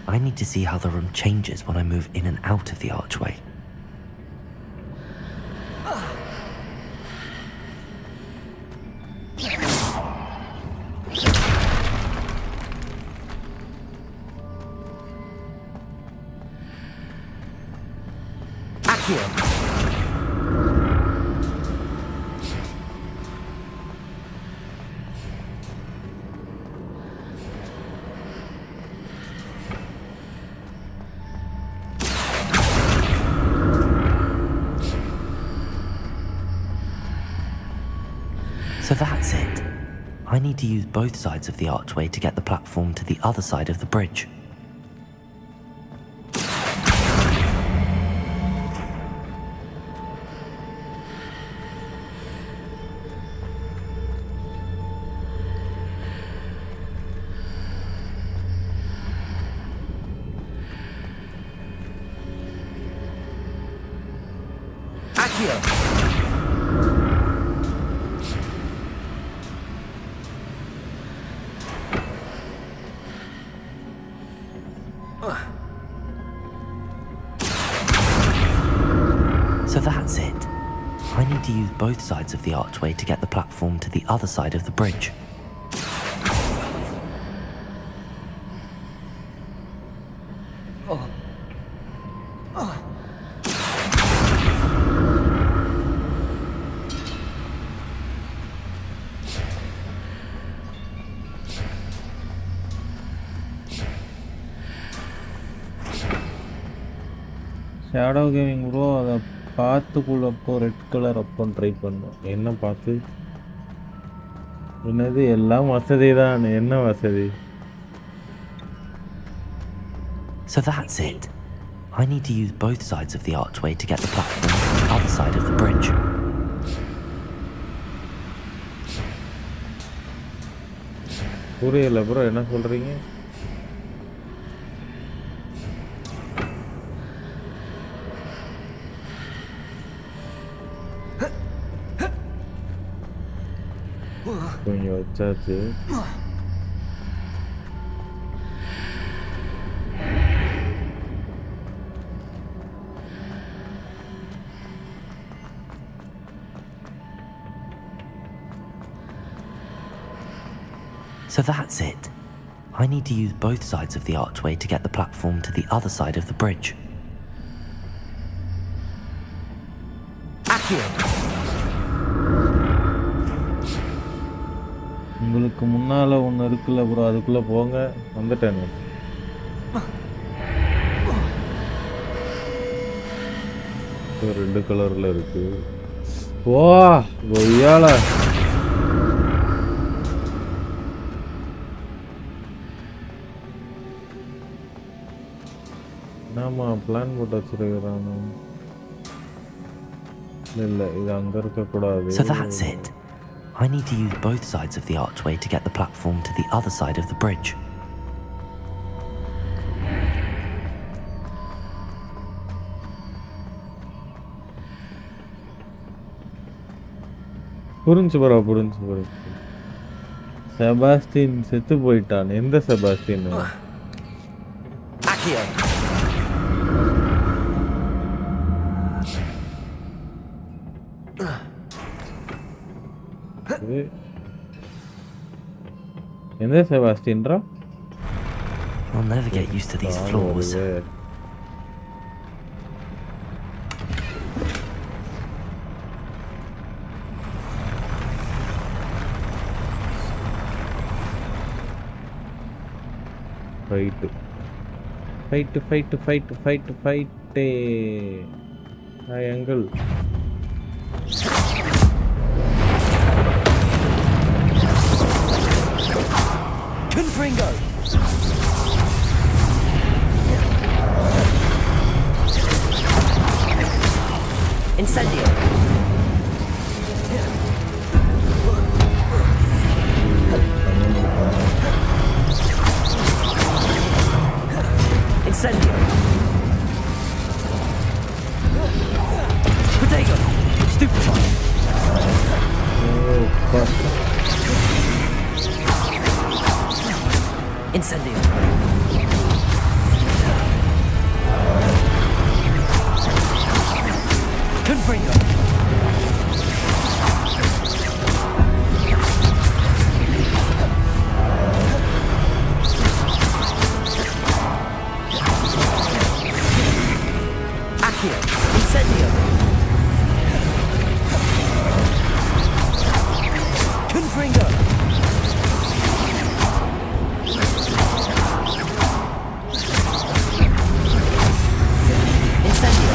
I need to see how the room changes when I move in and out of the archway. Accio! So that's it. I need to use both sides of the archway to get the platform to the other side of the bridge. Accio! So that's it. I need to use both sides of the archway to get the platform to the other side of the bridge. Shadow gaming bro அதை பார்த்துக்குள்ளப்போ red colour அப்போ try பண்ணோம். என்ன பார்த்து என்னது எல்லாம் வசதி தான். என்ன வசதி? So that's it. I need to use both sides of the archway to get the platform to the other side of the bridge. புரியல ப்ரோ, என்ன சொல்றீங்க? கொஞ்சம் வச்சாச்சு. So that's it. I need to use both sides of the archway to get the platform to the other side of the bridge. Accio! உங்களுக்கு முன்னால ஒன்று இருக்குல்ல bro, அதுக்குள்ளே போங்க. வந்துட்டேன். ரெண்டு கலரில் இருக்கு. ஓ கொய்யால என்னம்மா பிளான் போட்டு வச்சிருக்கிறானு. இல்லை இது அங்கே இருக்கக்கூடாது. So that's it. I need to use both sides of the archway to get the platform to the other side of the bridge. புரிஞ்சு ப்ரோ, புரிஞ்சு. செபாஸ்டின் செத்து போயிட்டான். எந்த செபாஸ்டின்? எந்த செபாஸ்டின்ரா? I'll never get used to these floors. Right. Fight. Triangle. Confringo! Incendio! Incendio! Protego! Stupefy! Oh, fuck. Incendio! Confringo! Accio! Incendio! Confringo! Incendio!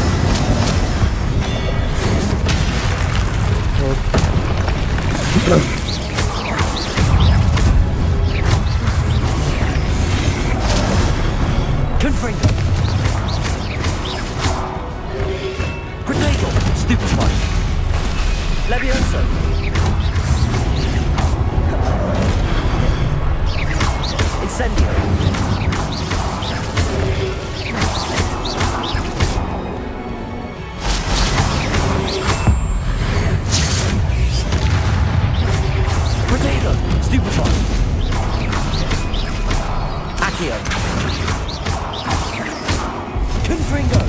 Confringo! Protego! Stupefy! Levioso! Incendio! Protego! Stupefy! Accio! Confringo!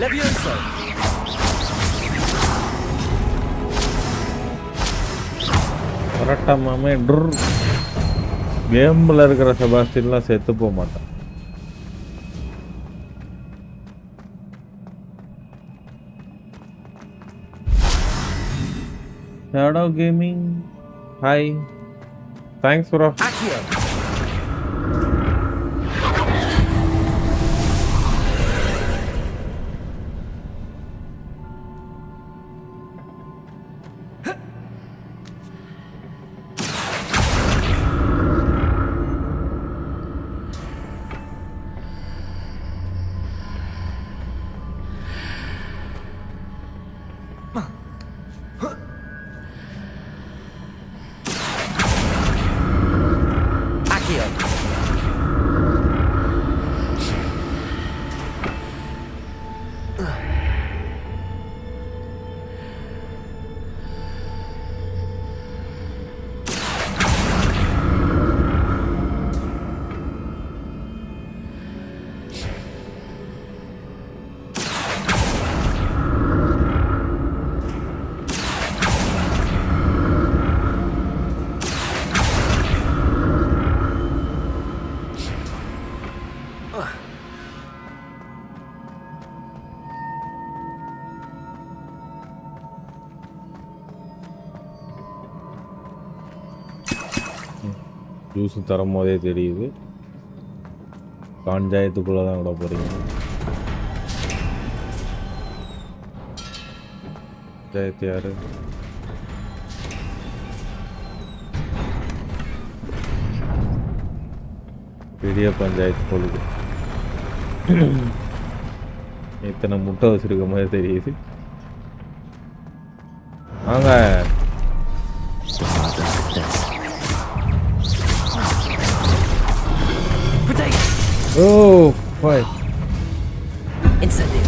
Levioso! கரெக்டா மாமே கேம்ல இருக்கிற செபாஸ்டின்லாம் செத்து போக மாட்டான். Shadow Gaming, hi, thanks bro. Accio! Juice தரும் போதே தெரியுது பஞ்சாயத்துக்குள்ளே தான் விட போகிறீங்க. பஞ்சாயத்து யார்? பெரிய பஞ்சாயத்து பொழுது இத்தனை முட்டை வச்சுருக்க மாதிரி தெரியுது. வாங்க oh boy Incendio!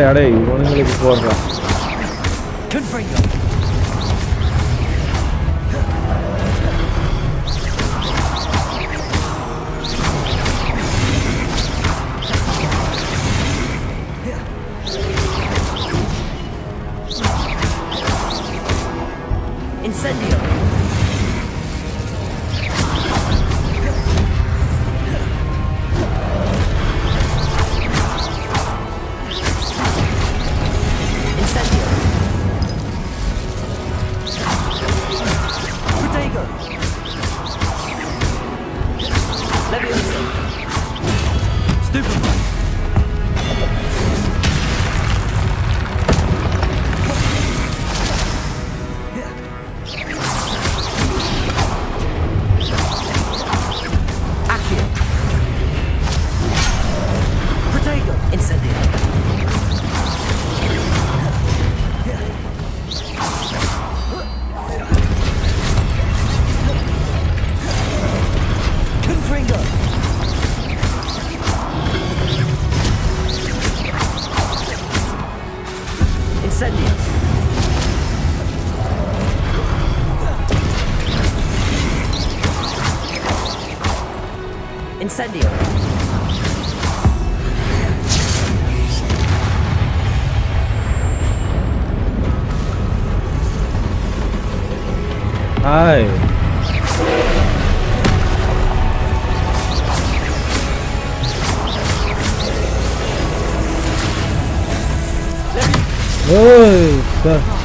அடே இவனுங்களுக்கு போடுறான். Confringo! Incendio! Incendio! Incendio. Hi. Oh, sir.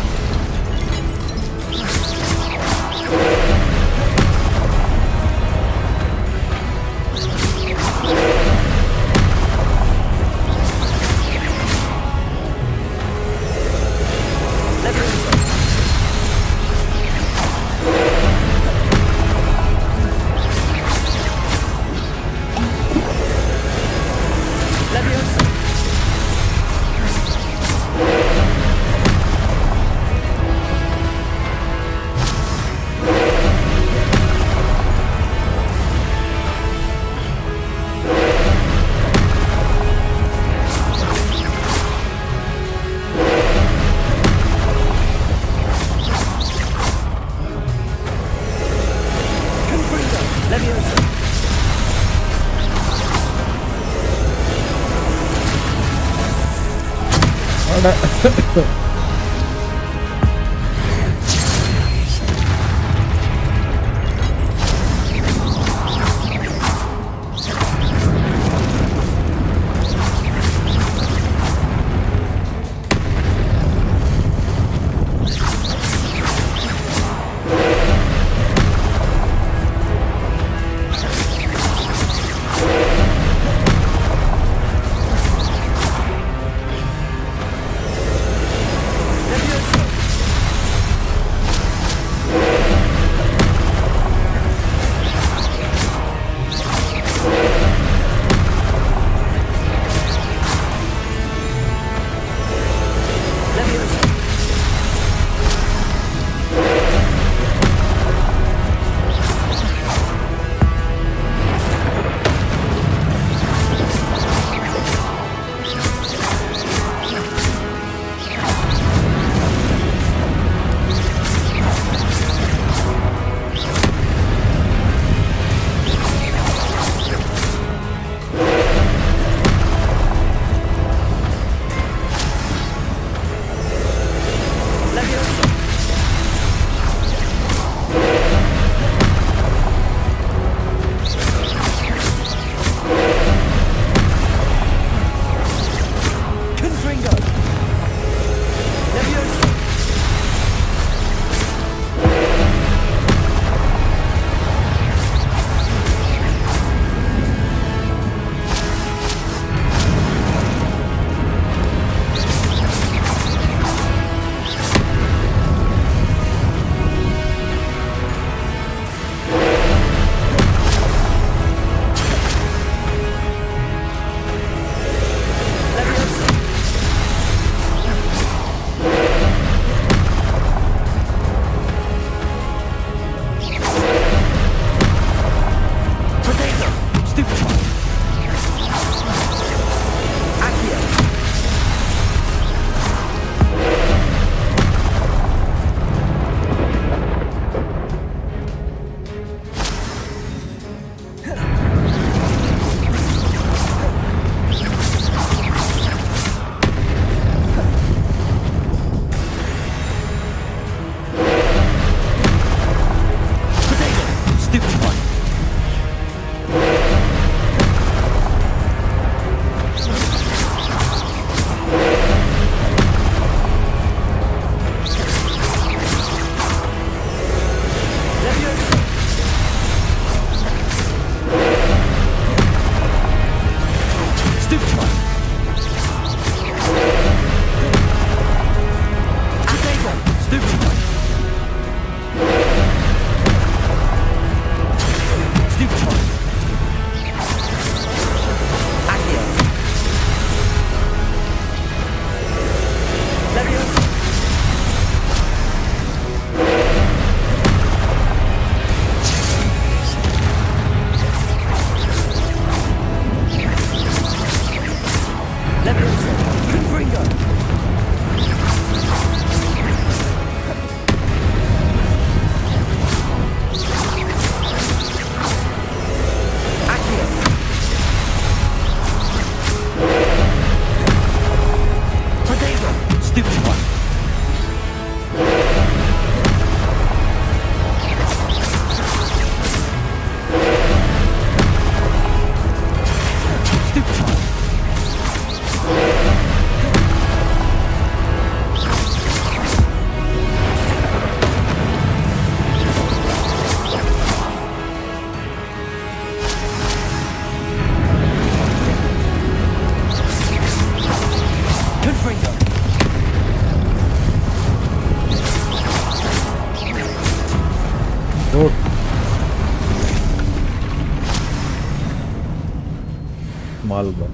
Kamal ba.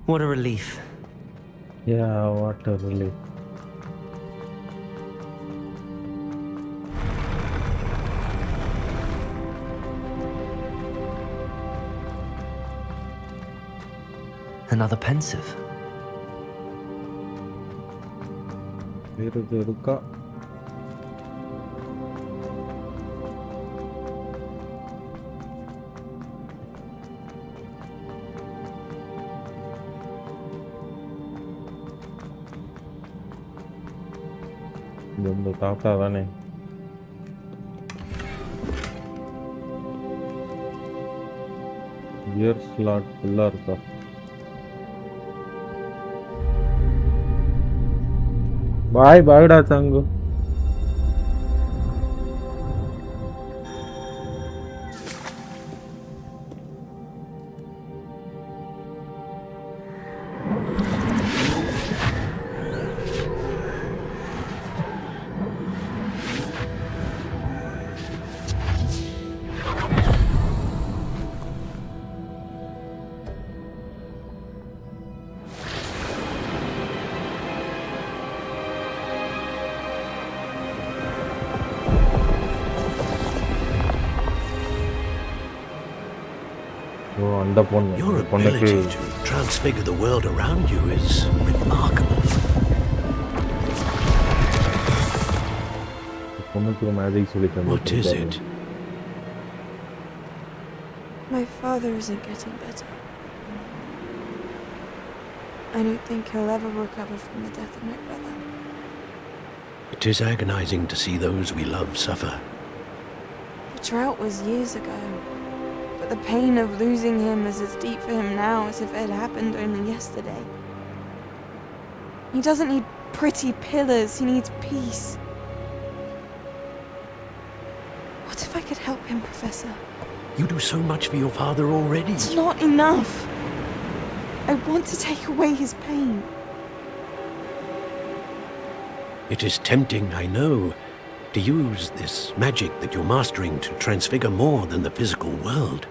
What a relief. Yeah, what a relief. Another pensive. இருக்கா இந்த தாத்தா தானே கியர் ஸ்லாட் ஃபுல்லாக இருக்கா பாய் பாய்டா தங்கு Your ability to transfigure the world around you is remarkable. What is it? My father isn't getting better. I don't think he'll ever recover from the death of my brother. It is agonizing to see those we love suffer. The drought was years ago. But the pain of losing him is as deep for him now as if it had happened only yesterday. He doesn't need pretty pillars, he needs peace. What if I could help him, Professor? You do so much for your father already. It's not enough. I want to take away his pain. It is tempting, I know, to use this magic that you're mastering to transfigure more than the physical world.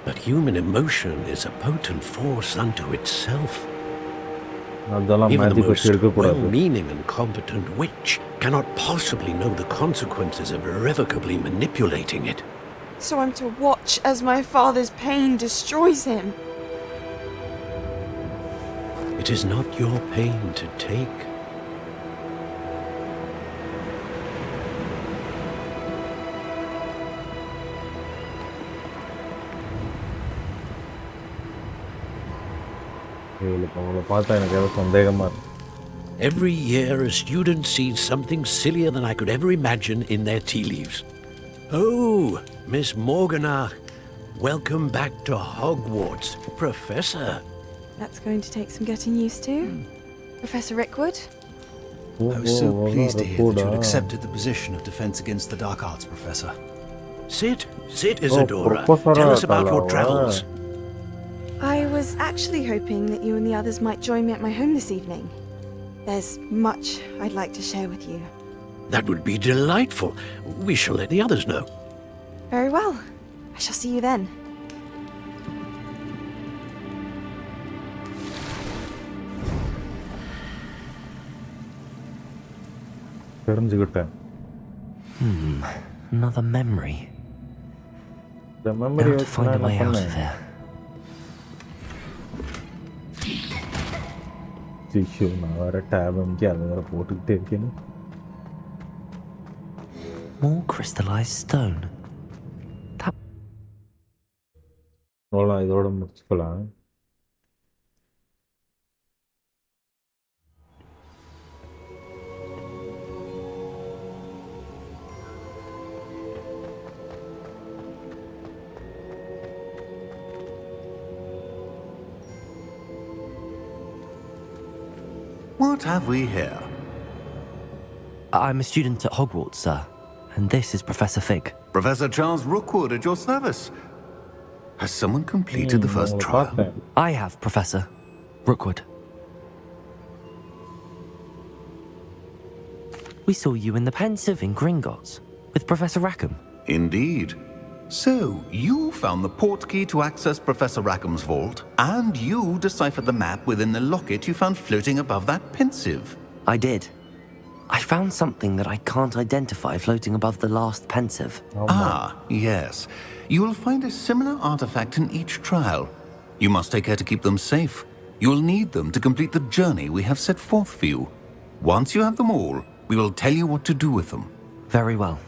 But human emotion is a potent force unto itself. Even the most well-meaning and competent witch cannot possibly know the consequences of irrevocably manipulating it. So I'm to watch as my father's pain destroys him. It is not your pain to take. Every year a student sees something sillier than I could ever imagine in their tea leaves. Oh, Miss Morganach, welcome back to Hogwarts, Professor. That's going to take some getting used to. Professor Rickwood? I was so pleased to hear that you had accepted the position of Defense Against the Dark Arts, Professor. Sit, Isadora. Tell us about your travels. I was actually hoping that you and the others might join me at my home this evening. There's much I'd like to share with you. That would be delightful. We shall let the others know. Very well. I shall see you then. Another memory. The memory to find a way out of here. More crystallized stone. இதோட முடிச்சுக்கலாம். What have we here? I'm a student at Hogwarts, sir. And this is Professor Fig. Professor Charles Rookwood at your service. Has someone completed the first trial? I have, Professor Rookwood. We saw you in the Pensive in Gringotts with Professor Rackham. Indeed. So, you found the port key to access Professor Rackham's vault, and you deciphered the map within the locket you found floating above that pensive. I did. I found something that I can't identify floating above the last pensive. Yes. You will find a similar artifact in each trial. You must take care to keep them safe. You will need them to complete the journey we have set forth for you. Once you have them all, we will tell you what to do with them. Very well.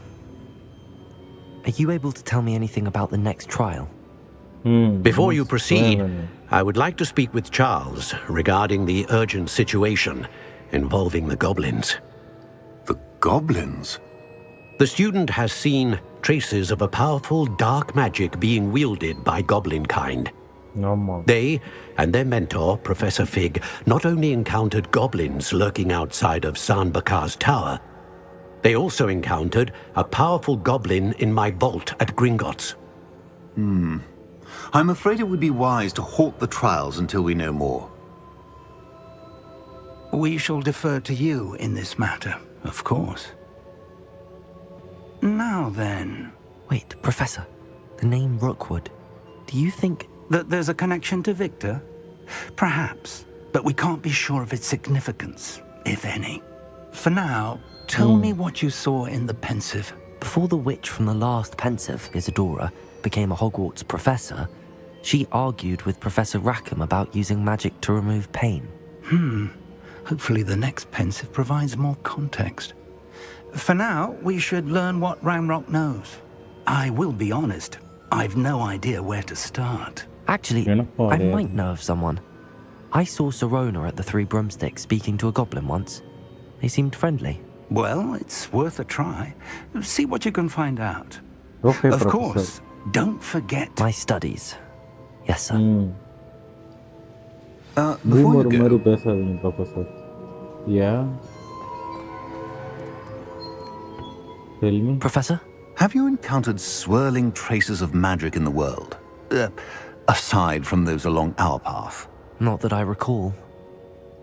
Are you able to tell me anything about the next trial? Before you proceed, I would like to speak with Charles regarding the urgent situation involving the goblins. The goblins? The student has seen traces of a powerful dark magic being wielded by goblin kind. They and their mentor, Professor Fig, not only encountered goblins lurking outside of San Bakar's tower, they also encountered a powerful goblin in my vault at Gringotts. I'm afraid it would be wise to halt the trials until we know more. We shall defer to you in this matter, of course. Now then... Wait, Professor. The name Rookwood. Do you think... that there's a connection to Victor? Perhaps, but we can't be sure of its significance, if any. For now, tell me what you saw in the pensive. Before the witch from the last pensive, Isadora, became a Hogwarts professor, she argued with Professor Rackham about using magic to remove pain. Hopefully the next pensive provides more context. For now, we should learn what Ranrock knows. I will be honest, I've no idea where to start. Actually, I might know of someone. I saw Serona at the Three Broomsticks speaking to a goblin once. They seemed friendly. Well, it's worth a try. See what you can find out. Okay, of Professor. course, don't forget... My studies. Yes, sir. Before you go, Professor. Yeah? Tell me. Professor? have you encountered swirling traces of magic in the world? Aside from those along our path. Not that I recall.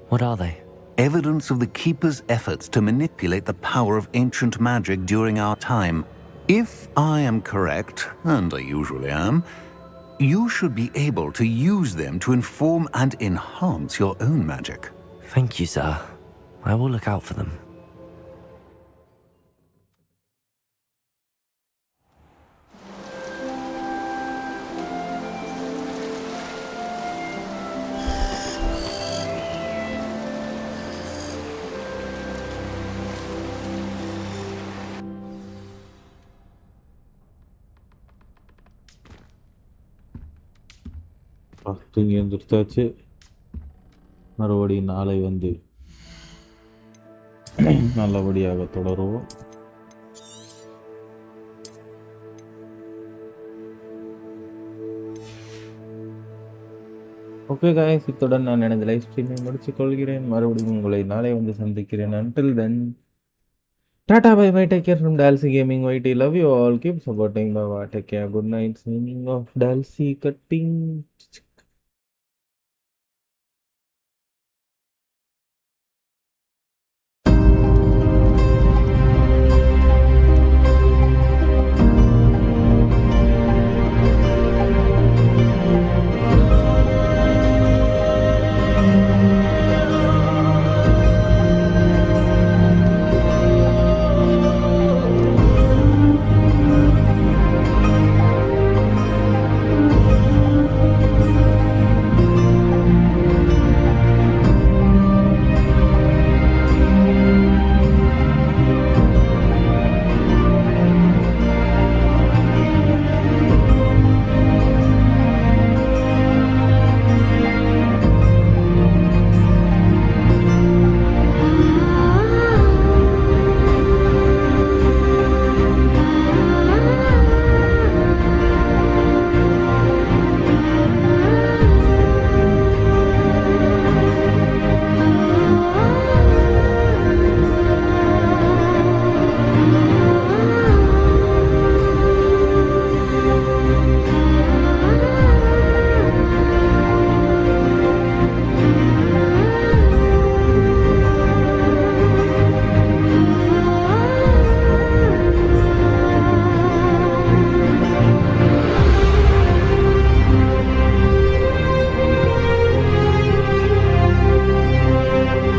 What are they? Evidence of the Keeper's efforts to manipulate the power of ancient magic during our time. If I am correct, and I usually am, you should be able to use them to inform and enhance your own magic. Thank you, sir. I will look out for them. தூங்கி எழுந்திரிச்சாச்சு. மறுபடியும் நாளை வந்து நல்லபடியாக தொடருவோம். Okay guys, இத்துடன் நான் எனது live ஸ்ட்ரீமை முடிச்சுக் கொள்கிறேன். மறுபடியும் உங்களை நாளை வந்து சந்திக்கிறேன். Until then, Tata, bye bye, take care from Dalsy Gaming YT. Love you all, keep supporting. Bye bye, take care, good night. Signing off, Dalsy cutting.